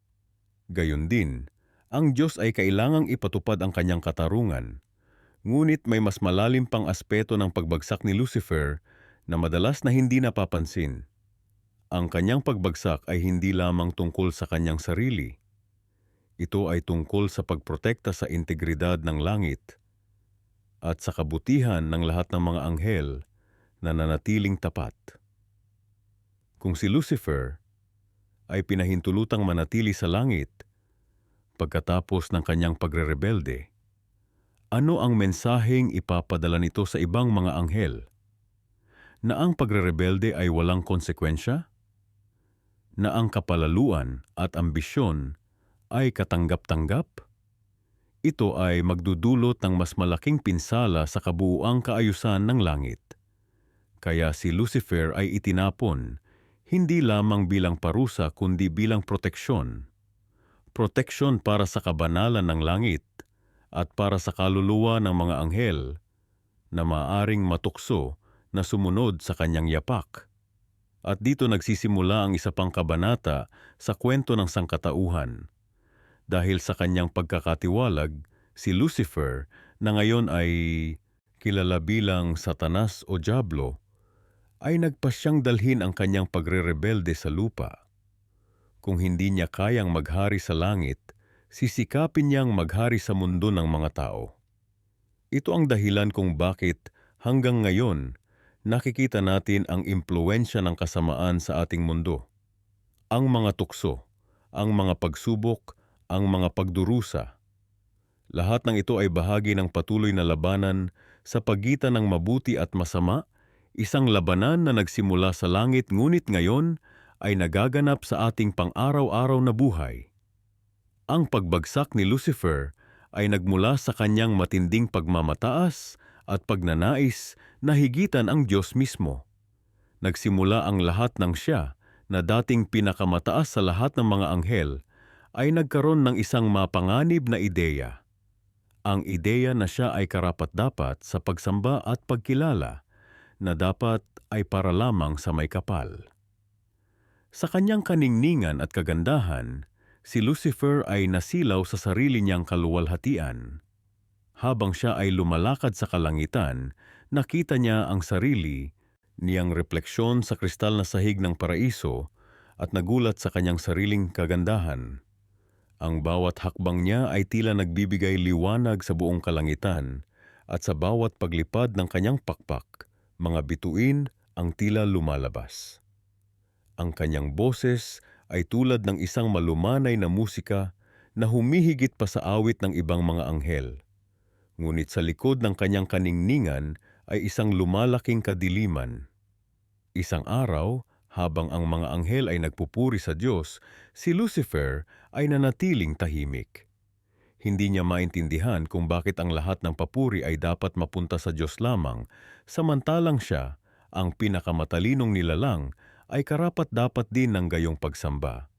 Gayon din, ang Diyos ay kailangang ipatupad ang kanyang katarungan. Ngunit may mas malalim pang aspeto ng pagbagsak ni Lucifer na madalas na hindi napapansin. Ang kanyang pagbagsak ay hindi lamang tungkol sa kanyang sarili. Ito ay tungkol sa pagprotekta sa integridad ng langit at sa kabutihan ng lahat ng mga anghel na nanatiling tapat. Kung si Lucifer ay pinahintulutang manatili sa langit pagkatapos ng kanyang pagrerebelde, ano ang mensaheng ipapadala nito sa ibang mga anghel? Na ang pagrerebelde ay walang konsekwensya? Na ang kapalaluan at ambisyon ay katanggap-tanggap? Ito ay magdudulot ng mas malaking pinsala sa kabuuang kaayusan ng langit. Kaya si Lucifer ay itinapon, hindi lamang bilang parusa kundi bilang proteksyon. Proteksyon para sa kabanalan ng langit at para sa kaluluwa ng mga anghel na maaring matukso na sumunod sa kanyang yapak. At dito nagsisimula ang isa pang kabanata sa kwento ng sangkatauhan. Dahil sa kanyang pagkakatiwalag, si Lucifer na ngayon ay kilala bilang Satanas o Diablo, ay nagpasyang dalhin ang kanyang pagrerebelde sa lupa. Kung hindi niya kayang maghari sa langit, sisikapin niyang maghari sa mundo ng mga tao. Ito ang dahilan kung bakit hanggang ngayon nakikita natin ang impluwensya ng kasamaan sa ating mundo. Ang mga tukso, ang mga pagsubok, ang mga pagdurusa. Lahat ng ito ay bahagi ng patuloy na labanan sa pagitan ng mabuti at masama, isang labanan na nagsimula sa langit ngunit ngayon ay nagaganap sa ating pang-araw-araw na buhay. Ang pagbagsak ni Lucifer ay nagmula sa kanyang matinding pagmamataas at pagnanais na higitan ang Diyos mismo. Nagsimula ang lahat ng siya na dating pinakamataas sa lahat ng mga anghel ay nagkaroon ng isang mapanganib na ideya. Ang ideya na siya ay karapat-dapat sa pagsamba at pagkilala na dapat ay para lamang sa may kapal. Sa kanyang kaningningan at kagandahan, si Lucifer ay nasilaw sa sarili niyang kaluwalhatian. Habang siya ay lumalakad sa kalangitan, nakita niya ang sarili niyang refleksyon sa kristal na sahig ng paraiso at nagulat sa kanyang sariling kagandahan. Ang bawat hakbang niya ay tila nagbibigay liwanag sa buong kalangitan at sa bawat paglipad ng kanyang pakpak, mga bituin ang tila lumalabas. Ang kanyang boses ay tulad ng isang malumanay na musika na humihigit pa sa awit ng ibang mga anghel. Ngunit sa likod ng kanyang kaningningan ay isang lumalaking kadiliman. Isang araw, habang ang mga anghel ay nagpupuri sa Diyos, si Lucifer ay nanatiling tahimik. Hindi niya maintindihan kung bakit ang lahat ng papuri ay dapat mapunta sa Diyos lamang, samantalang siya, ang pinakamatalinong nilalang, ay karapat-dapat din ng gayong pagsamba.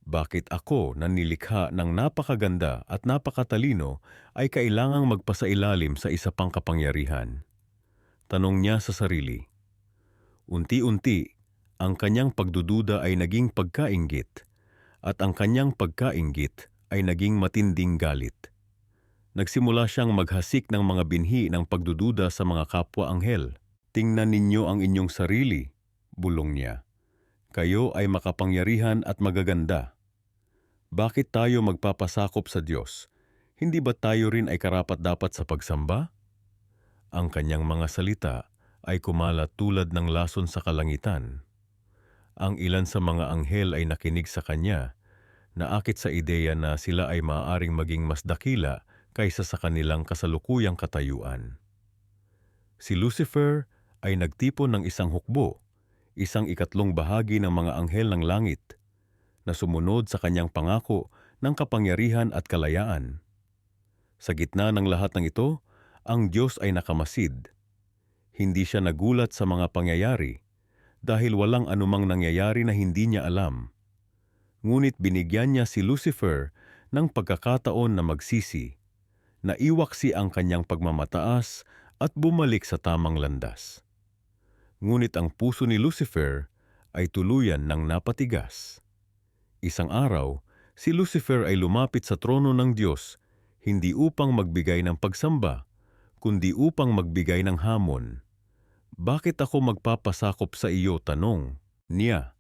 Bakit ako na nilikha ng napakaganda at napakatalino ay kailangang magpasailalim sa isa pang kapangyarihan? Tanong niya sa sarili. Unti-unti, ang kanyang pagdududa ay naging pagkainggit at ang kanyang pagkainggit ay naging matinding galit. Nagsimula siyang maghasik ng mga binhi ng pagdududa sa mga kapwa-anghel. Tingnan ninyo ang inyong sarili, bulong niya. Kayo ay makapangyarihan at magaganda. Bakit tayo magpapasakop sa Diyos? Hindi ba tayo rin ay karapat-dapat sa pagsamba? Ang kanyang mga salita ay kumalat tulad ng lason sa kalangitan. Ang ilan sa mga anghel ay nakinig sa kanya, naakit sa ideya na sila ay maaaring maging mas dakila kaysa sa kanilang kasalukuyang katayuan. Si Lucifer ay nagtipon ng isang hukbo, isang ikatlong bahagi ng mga anghel ng langit, na sumunod sa kanyang pangako ng kapangyarihan at kalayaan. Sa gitna ng lahat ng ito, ang Diyos ay nakamasid. Hindi siya nagulat sa mga pangyayari dahil walang anumang nangyayari na hindi niya alam. Ngunit binigyan niya si Lucifer ng pagkakataon na magsisi, na iwaksi ang kanyang pagmamataas at bumalik sa tamang landas. Ngunit ang puso ni Lucifer ay tuluyan ng napatigas. Isang araw, si Lucifer ay lumapit sa trono ng Diyos, hindi upang magbigay ng pagsamba, kundi upang magbigay ng hamon. Bakit ako magpapasakop sa iyo, tanong niya.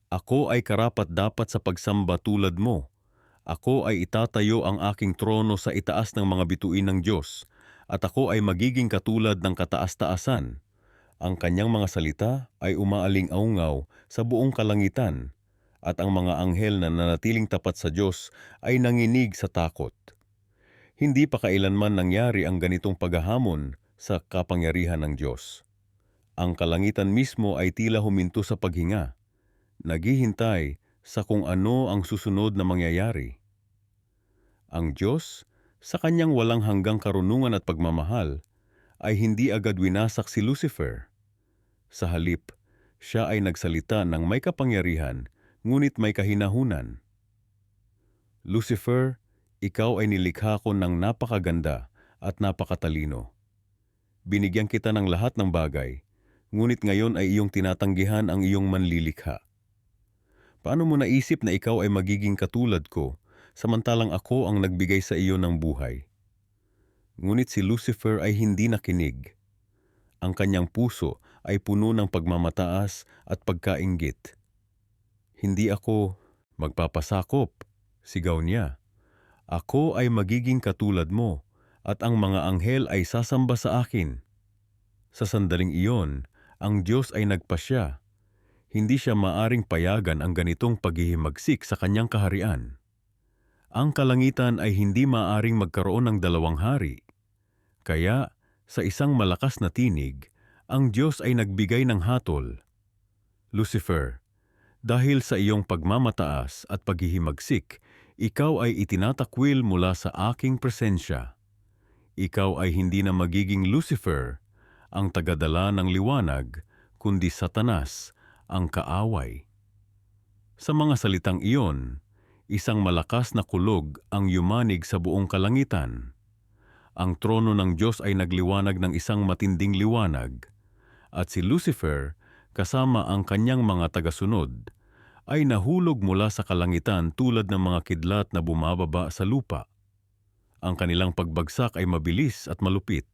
Ako ay karapat-dapat sa pagsamba tulad mo. Ako ay itatayo ang aking trono sa itaas ng mga bituin ng Diyos, at ako ay magiging katulad ng kataas-taasan. Ang kanyang mga salita ay umaaling-aungaw sa buong kalangitan, at ang mga anghel na nanatiling tapat sa Diyos ay nanginig sa takot. Hindi pa kailanman nangyari ang ganitong paghahamon sa kapangyarihan ng Diyos. Ang kalangitan mismo ay tila huminto sa paghinga, naghihintay sa kung ano ang susunod na mangyayari. Ang Diyos, sa kanyang walang hanggang karunungan at pagmamahal, ay hindi agad winasak si Lucifer. Sa halip, siya ay nagsalita ng may kapangyarihan, ngunit may kahinahunan. Lucifer, ikaw ay nilikha ko ng napakaganda at napakatalino. Binigyan kita ng lahat ng bagay, ngunit ngayon ay iyong tinatanggihan ang iyong manlilikha. Paano mo naisip na ikaw ay magiging katulad ko, samantalang ako ang nagbigay sa iyo ng buhay? Ngunit si Lucifer ay hindi nakinig. Ang kanyang puso ay puno ng pagmamataas at pagkainggit. Hindi ako magpapasakop, sigaw niya. Ako ay magiging katulad mo, at ang mga anghel ay sasamba sa akin. Sa sandaling iyon, ang Diyos ay nagpasya. Hindi siya maaring payagan ang ganitong paghihimagsik sa kanyang kaharian. Ang kalangitan ay hindi maaring magkaroon ng dalawang hari. Kaya, sa isang malakas na tinig, ang Diyos ay nagbigay ng hatol. Lucifer, dahil sa iyong pagmamataas at paghihimagsik, ikaw ay itinatakwil mula sa aking presensya. Ikaw ay hindi na magiging Lucifer, ang tagadala ng liwanag, kundi Satanas, ang kaaway. Sa mga salitang iyon, isang malakas na kulog ang yumanig sa buong kalangitan. Ang trono ng Diyos ay nagliwanag ng isang matinding liwanag, at si Lucifer, kasama ang kanyang mga tagasunod, ay nahulog mula sa kalangitan tulad ng mga kidlat na bumababa sa lupa. Ang kanilang pagbagsak ay mabilis at malupit.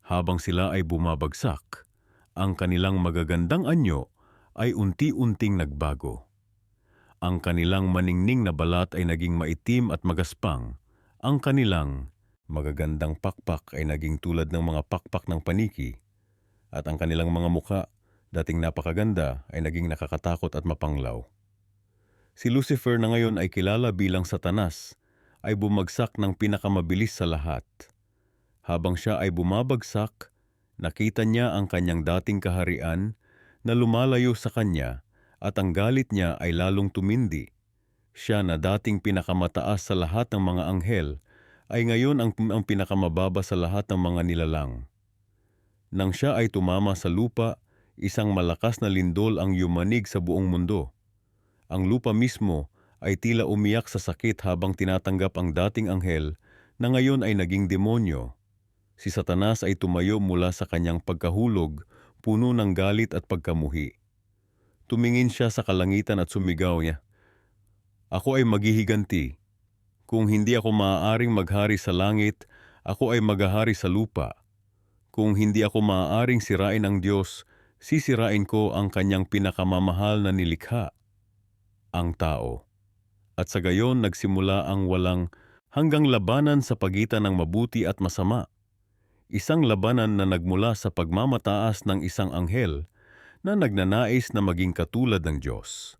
Habang sila ay bumabagsak, ang kanilang magagandang anyo ay unti-unting nagbago. Ang kanilang maningning na balat ay naging maitim at magaspang. Ang kanilang magagandang pakpak ay naging tulad ng mga pakpak ng paniki, at ang kanilang mga muka, dating napakaganda, ay naging nakakatakot at mapanglaw. Si Lucifer na ngayon ay kilala bilang Satanas, ay bumagsak ng pinakamabilis sa lahat. Habang siya ay bumabagsak, nakita niya ang kanyang dating kaharian na lumalayo sa kanya, at ang galit niya ay lalong tumindi. Siya na dating pinakamataas sa lahat ng mga anghel, ay ngayon ang pinakamababa sa lahat ng mga nilalang. Nang siya ay tumama sa lupa, isang malakas na lindol ang yumanig sa buong mundo. Ang lupa mismo ay tila umiyak sa sakit habang tinatanggap ang dating anghel na ngayon ay naging demonyo. Si Satanas ay tumayo mula sa kanyang pagkahulog, puno ng galit at pagkamuhi. Tumingin siya sa kalangitan at sumigaw niya, "Ako ay maghihiganti. Kung hindi ako maaaring maghari sa langit, ako ay maghahari sa lupa. Kung hindi ako maaaring sirain ang Diyos, sisirain ko ang kanyang pinakamamahal na nilikha, ang tao." At sa gayon nagsimula ang walang hanggang labanan sa pagitan ng mabuti at masama. Isang labanan na nagmula sa pagmamataas ng isang anghel na nagnanais na maging katulad ng Diyos.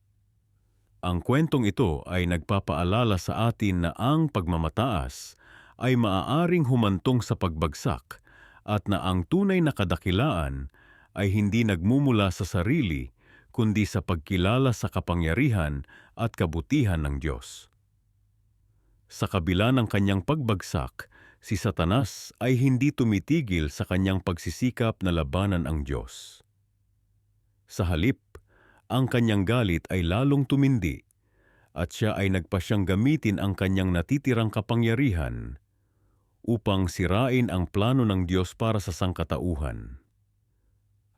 Ang kwentong ito ay nagpapaalala sa atin na ang pagmamataas ay maaaring humantong sa pagbagsak, at na ang tunay na kadakilaan ay hindi nagmumula sa sarili kundi sa pagkilala sa kapangyarihan at kabutihan ng Diyos. Sa kabila ng kanyang pagbagsak, si Satanas ay hindi tumitigil sa kanyang pagsisikap na labanan ang Diyos. Sa halip, ang kanyang galit ay lalong tumindi, at siya ay nagpasyang gamitin ang kanyang natitirang kapangyarihan upang sirain ang plano ng Diyos para sa sangkatauhan.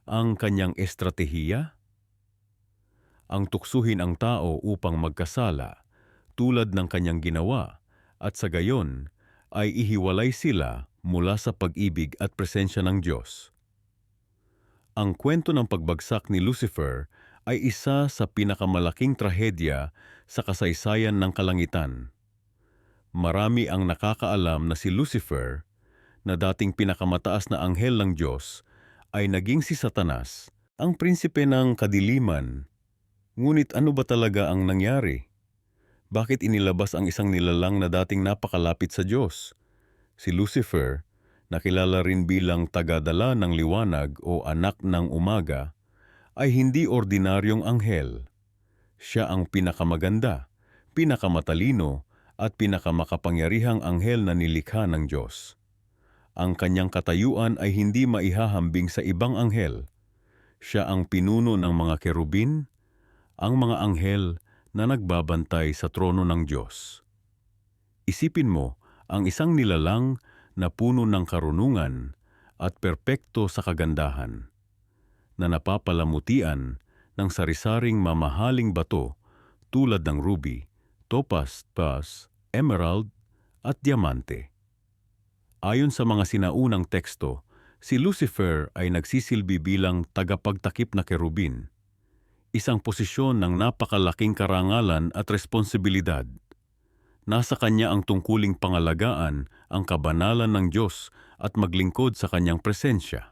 Ang kanyang estratehiya? Ang tuksuhin ang tao upang magkasala, tulad ng kanyang ginawa, at sa gayon ay ihiwalay sila mula sa pag-ibig at presensya ng Diyos. Ang kwento ng pagbagsak ni Lucifer ay isa sa pinakamalaking trahedya sa kasaysayan ng kalangitan. Marami ang nakakaalam na si Lucifer, na dating pinakamataas na anghel ng Diyos, ay naging si Satanas, ang prinsipe ng kadiliman. Ngunit ano ba talaga ang nangyari? Bakit inilabas ang isang nilalang na dating napakalapit sa Diyos? Si Lucifer, nakilala rin bilang tagadala ng liwanag o anak ng umaga, ay hindi ordinaryong anghel. Siya ang pinakamaganda, pinakamatalino, at pinakamakapangyarihang anghel na nilikha ng Diyos. Ang kanyang katayuan ay hindi maihahambing sa ibang anghel. Siya ang pinuno ng mga kerubin, ang mga anghel na nagbabantay sa trono ng Diyos. Isipin mo ang isang nilalang na puno ng karunungan at perpekto sa kagandahan, na napapalamutian ng sarisaring mamahaling bato tulad ng ruby, topaz, emerald at diamante. Ayon sa mga sinaunang teksto, si Lucifer ay nagsisilbi bilang tagapagtakip na kerubin, isang posisyon ng napakalaking karangalan at responsibilidad. Nasa kanya ang tungkuling pangalagaan ang kabanalan ng Diyos at maglingkod sa kanyang presensya.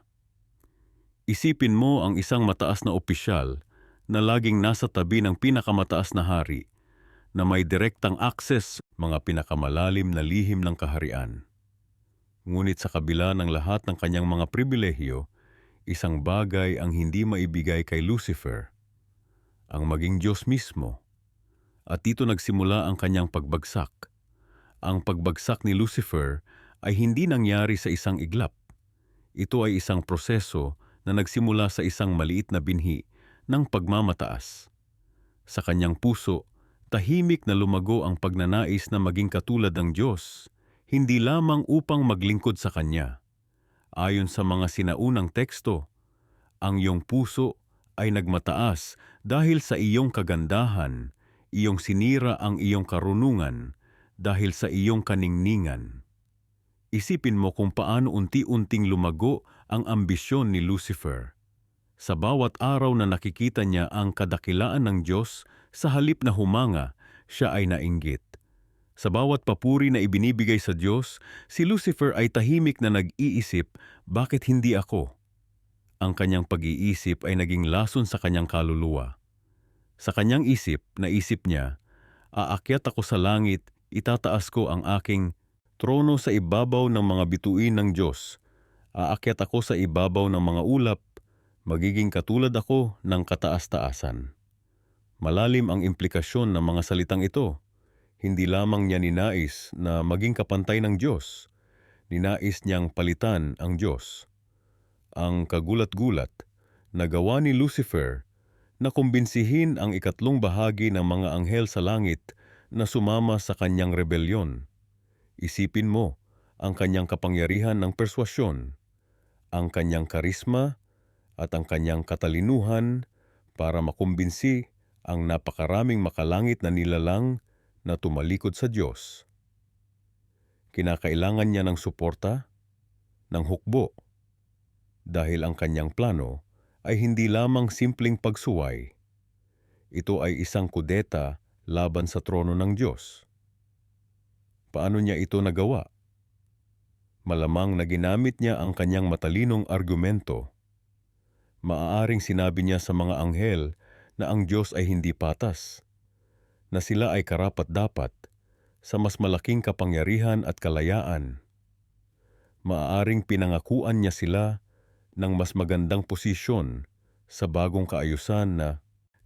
Isipin mo ang isang mataas na opisyal na laging nasa tabi ng pinakamataas na hari, na may direktang akses mga pinakamalalim na lihim ng kaharian. Ngunit sa kabila ng lahat ng kanyang mga pribilehyo, isang bagay ang hindi maibigay kay Lucifer, ang maging Diyos mismo. At dito nagsimula ang kanyang pagbagsak. Ang pagbagsak ni Lucifer ay hindi nangyari sa isang iglap. Ito ay isang proseso na nagsimula sa isang maliit na binhi ng pagmamataas. Sa kanyang puso, tahimik na lumago ang pagnanais na maging katulad ng Diyos, hindi lamang upang maglingkod sa Kanya. Ayon sa mga sinaunang teksto, ang iyong puso ay nagmataas dahil sa iyong kagandahan, iyong sinira ang iyong karunungan dahil sa iyong kaningningan. Isipin mo kung paano unti-unting lumago ang ambisyon ni Lucifer. Sa bawat araw na nakikita niya ang kadakilaan ng Diyos, sa halip na humanga, siya ay nainggit. Sa bawat papuri na ibinibigay sa Diyos, si Lucifer ay tahimik na nag-iisip, bakit hindi ako? Ang kanyang pag-iisip ay naging lason sa kanyang kaluluwa. Sa kanyang isip, naisip niya, aakyat ako sa langit, itataas ko ang aking trono sa ibabaw ng mga bituin ng Diyos. Aakyat ako sa ibabaw ng mga ulap, magiging katulad ako ng kataas-taasan. Malalim ang implikasyon ng mga salitang ito. Hindi lamang niya ninais na maging kapantay ng Diyos, ninais niyang palitan ang Diyos. Ang kagulat-gulat na gawa ni Lucifer na kumbinsihin ang ikatlong bahagi ng mga anghel sa langit na sumama sa kanyang rebelyon. Isipin mo ang kanyang kapangyarihan ng perswasyon, ang kanyang karisma at ang kanyang katalinuhan para makumbinsi ang napakaraming makalangit na nilalang na tumalikod sa Diyos. Kinakailangan niya ng suporta, ng hukbo, dahil ang kanyang plano ay hindi lamang simpleng pagsuway. Ito ay isang kudeta laban sa trono ng Diyos. Paano niya ito nagawa? Malamang na ginamit niya ang kanyang matalinong argumento. Maaaring sinabi niya sa mga anghel na ang Diyos ay hindi patas, na sila ay karapat-dapat sa mas malaking kapangyarihan at kalayaan. Maaaring pinangakuan niya sila ng mas magandang posisyon sa bagong kaayusan na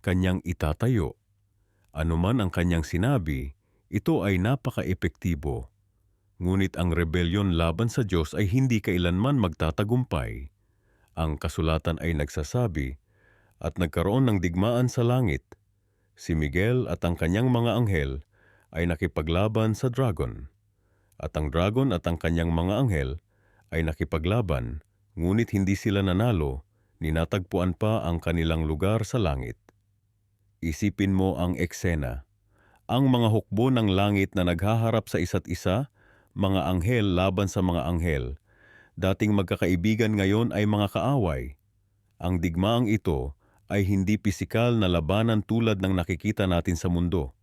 kanyang itatayo. Anuman ang kanyang sinabi, ito ay napaka-epektibo. Ngunit ang rebelyon laban sa Diyos ay hindi kailanman magtatagumpay. Ang kasulatan ay nagsasabi, at nagkaroon ng digmaan sa langit. Si Miguel at ang kanyang mga anghel ay nakipaglaban sa dragon, at ang dragon at ang kanyang mga anghel ay nakipaglaban, ngunit hindi sila nanalo, ninatagpuan pa ang kanilang lugar sa langit. Isipin mo ang eksena. Ang mga hukbo ng langit na naghaharap sa isa't isa, mga anghel laban sa mga anghel. Dating magkakaibigan ngayon ay mga kaaway. Ang digmaang ito ay hindi pisikal na labanan tulad ng nakikita natin sa mundo.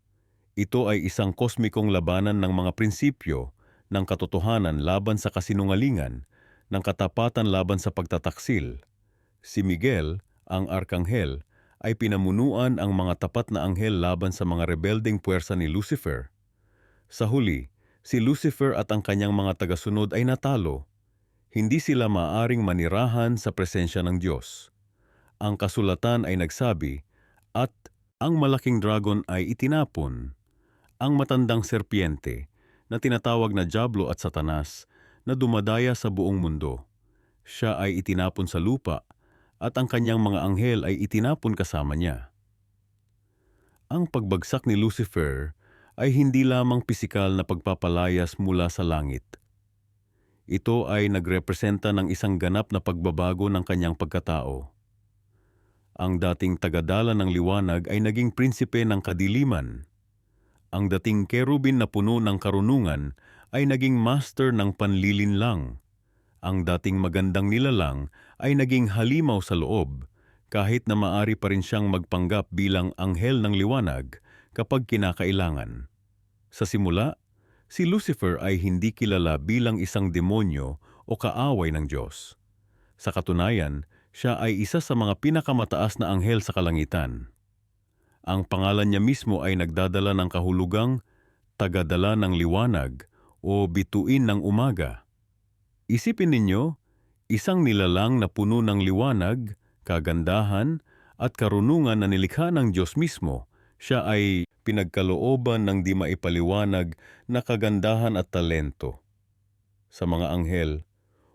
Ito ay isang kosmikong labanan ng mga prinsipyo, ng katotohanan laban sa kasinungalingan, ng katapatan laban sa pagtataksil, Si Miguel, ang arkanghel, ay pinamunuan ang mga tapat na anghel laban sa mga rebelding puwersa ni Lucifer. Sa huli, si Lucifer at ang kanyang mga tagasunod ay natalo. Hindi sila maaring manirahan sa presensya ng Diyos. Ang kasulatan ay nagsabi, at ang malaking dragon ay itinapon. Ang matandang serpiente, na tinatawag na Diablo at Satanas, na dumadaya sa buong mundo. Siya ay itinapon sa lupa, at ang kanyang mga anghel ay itinapon kasama niya. Ang pagbagsak ni Lucifer ay hindi lamang pisikal na pagpapalayas mula sa langit. Ito ay nagrepresenta ng isang ganap na pagbabago ng kanyang pagkatao. Ang dating tagadala ng liwanag ay naging prinsipe ng kadiliman. Ang dating kerubin na puno ng karunungan ay naging master ng panlilinlang. Ang dating magandang nilalang ay naging halimaw sa loob, kahit na maari pa rin siyang magpanggap bilang anghel ng liwanag kapag kinakailangan. Sa simula, si Lucifer ay hindi kilala bilang isang demonyo o kaaway ng Diyos. Sa katunayan, siya ay isa sa mga pinakamataas na anghel sa kalangitan. Ang pangalan niya mismo ay nagdadala ng kahulugang tagadala ng liwanag o bituin ng umaga. Isipin ninyo, isang nilalang na puno ng liwanag, kagandahan at karunungan na nilikha ng Diyos mismo. Siya ay pinagkalooban ng di maipaliwanag na kagandahan at talento. Sa mga anghel,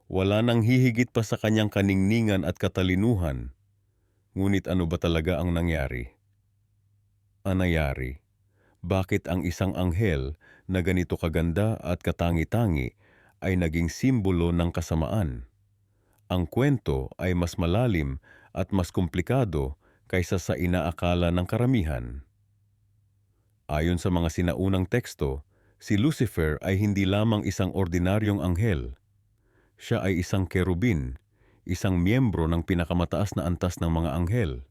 wala nang hihigit pa sa kanyang kaningningan at katalinuhan. Ngunit ano ba talaga ang nangyari? Anayari, bakit ang isang anghel na ganito kaganda at katangi-tangi ay naging simbolo ng kasamaan? Ang kwento ay mas malalim at mas komplikado kaysa sa inaakala ng karamihan. Ayon sa mga sinaunang teksto, si Lucifer ay hindi lamang isang ordinaryong anghel. Siya ay isang kerubin, isang miyembro ng pinakamataas na antas ng mga anghel.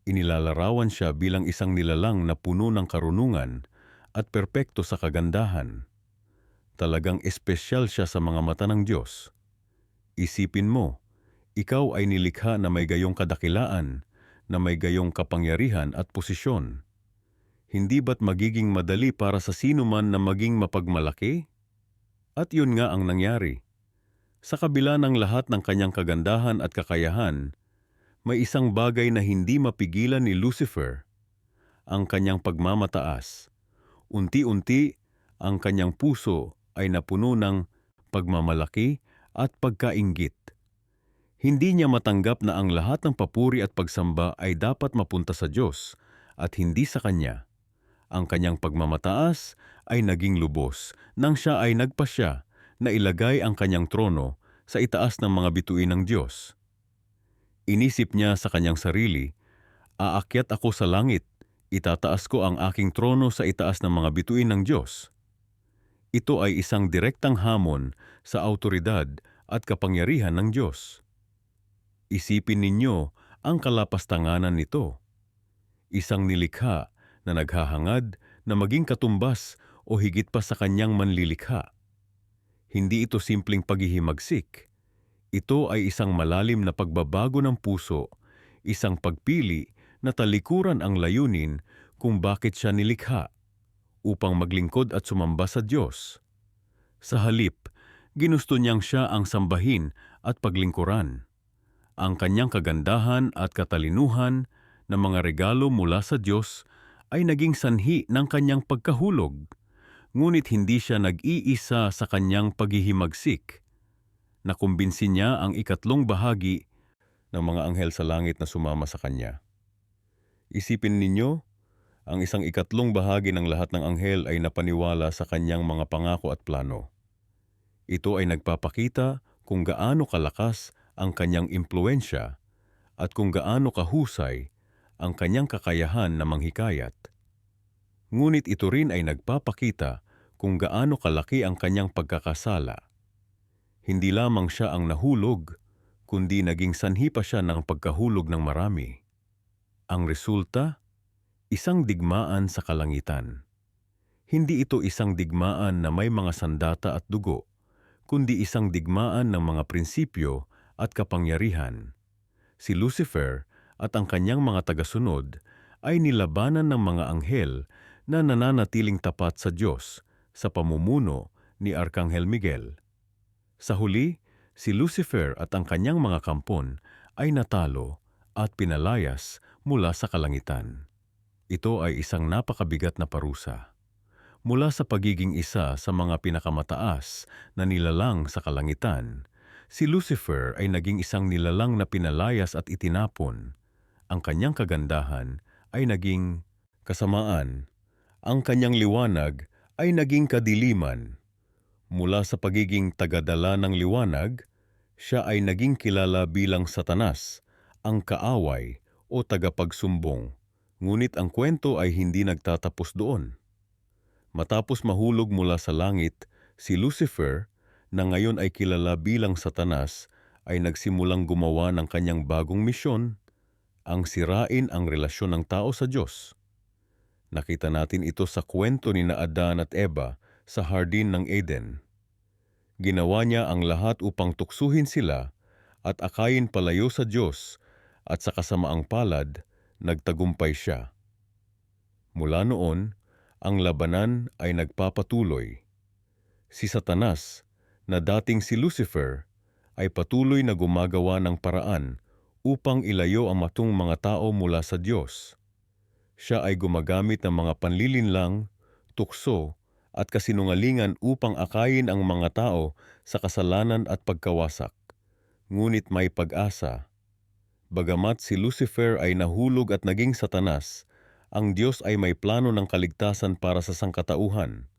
Inilalarawan siya bilang isang nilalang na puno ng karunungan at perpekto sa kagandahan. Talagang espesyal siya sa mga mata ng Diyos. Isipin mo, ikaw ay nilikha na may gayong kadakilaan, na may gayong kapangyarihan at posisyon. Hindi ba't magiging madali para sa sino man na maging mapagmalaki? At yun nga ang nangyari. Sa kabila ng lahat ng kanyang kagandahan at kakayahan, may isang bagay na hindi mapigilan ni Lucifer, ang kanyang pagmamataas. Unti-unti, ang kanyang puso ay napuno ng pagmamalaki at pagkainggit. Hindi niya matanggap na ang lahat ng papuri at pagsamba ay dapat mapunta sa Diyos at hindi sa kanya. Ang kanyang pagmamataas ay naging lubos nang siya ay nagpasya na ilagay ang kanyang trono sa itaas ng mga bituin ng Diyos. Inisip niya sa kanyang sarili, aakyat ako sa langit, itataas ko ang aking trono sa itaas ng mga bituin ng Diyos. Ito ay isang direktang hamon sa awtoridad at kapangyarihan ng Diyos. Isipin ninyo ang kalapastanganan nito. Isang nilikha na naghahangad na maging katumbas o higit pa sa kanyang manlilikha. Hindi ito simpleng paghihimagsik. Ito ay isang malalim na pagbabago ng puso, isang pagpili na talikuran ang layunin kung bakit siya nilikha, upang maglingkod at sumamba sa Diyos. Sa halip, ginusto niyang siya ang sambahin at paglingkuran. Ang kanyang kagandahan at katalinuhan na mga regalo mula sa Diyos ay naging sanhi ng kanyang pagkahulog, ngunit hindi siya nag-iisa sa kanyang paghihimagsik. Nakumbinsin niya ang ikatlong bahagi ng mga anghel sa langit na sumama sa kanya. Isipin ninyo, ang isang ikatlong bahagi ng lahat ng anghel ay napaniwala sa kanyang mga pangako at plano. Ito ay nagpapakita kung gaano kalakas ang kanyang impluensya at kung gaano kahusay ang kanyang kakayahan na manghikayat. Ngunit ito rin ay nagpapakita kung gaano kalaki ang kanyang pagkakasala. Hindi lamang siya ang nahulog, kundi naging sanhi pa siya ng pagkahulog ng marami. Ang resulta, isang digmaan sa kalangitan. Hindi ito isang digmaan na may mga sandata at dugo, kundi isang digmaan ng mga prinsipyo at kapangyarihan. Si Lucifer at ang kanyang mga tagasunod ay nilabanan ng mga anghel na nananatiling tapat sa Diyos sa pamumuno ni Arkanghel Miguel. Sa huli, si Lucifer at ang kanyang mga kampon ay natalo at pinalayas mula sa kalangitan. Ito ay isang napakabigat na parusa. Mula sa pagiging isa sa mga pinakamataas na nilalang sa kalangitan, si Lucifer ay naging isang nilalang na pinalayas at itinapon. Ang kanyang kagandahan ay naging kasamaan. Ang kanyang liwanag ay naging kadiliman. Mula sa pagiging tagadala ng liwanag, siya ay naging kilala bilang Satanas, ang kaaway o tagapagsumbong. Ngunit ang kwento ay hindi nagtatapos doon. Matapos mahulog mula sa langit, si Lucifer, na ngayon ay kilala bilang Satanas, ay nagsimulang gumawa ng kanyang bagong misyon, ang sirain ang relasyon ng tao sa Diyos. Nakita natin ito sa kwento ni na Adan at Eva sa Hardin ng Eden. Ginawa niya ang lahat upang tuksuhin sila at akayin palayo sa Diyos, at sa kasamaang palad, nagtagumpay siya. Mula noon, ang labanan ay nagpapatuloy. Si Satanas, na dating si Lucifer, ay patuloy na gumagawa ng paraan upang ilayo ang matong mga tao mula sa Diyos. Siya ay gumagamit ng mga panlilinlang, tukso, at kasinungalingan upang akayin ang mga tao sa kasalanan at pagkawasak. Ngunit may pag-asa. Bagamat si Lucifer ay nahulog at naging Satanas, ang Diyos ay may plano ng kaligtasan para sa sangkatauhan.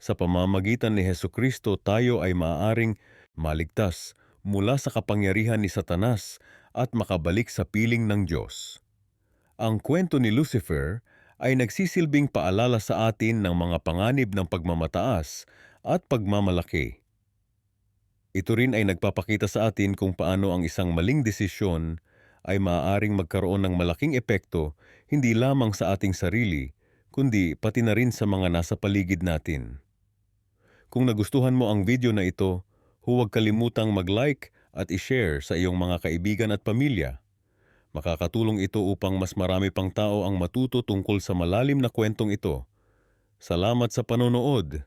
Sa pamamagitan ni Hesukristo, tayo ay maaaring maligtas mula sa kapangyarihan ni Satanas at makabalik sa piling ng Diyos. Ang kwento ni Lucifer ay nagsisilbing paalala sa atin ng mga panganib ng pagmamataas at pagmamalaki. Ito rin ay nagpapakita sa atin kung paano ang isang maling desisyon ay maaaring magkaroon ng malaking epekto hindi lamang sa ating sarili, kundi pati na rin sa mga nasa paligid natin. Kung nagustuhan mo ang video na ito, huwag kalimutang mag-like at i-share sa iyong mga kaibigan at pamilya. Makakatulong ito upang mas marami pang tao ang matuto tungkol sa malalim na kwentong ito. Salamat sa panonood!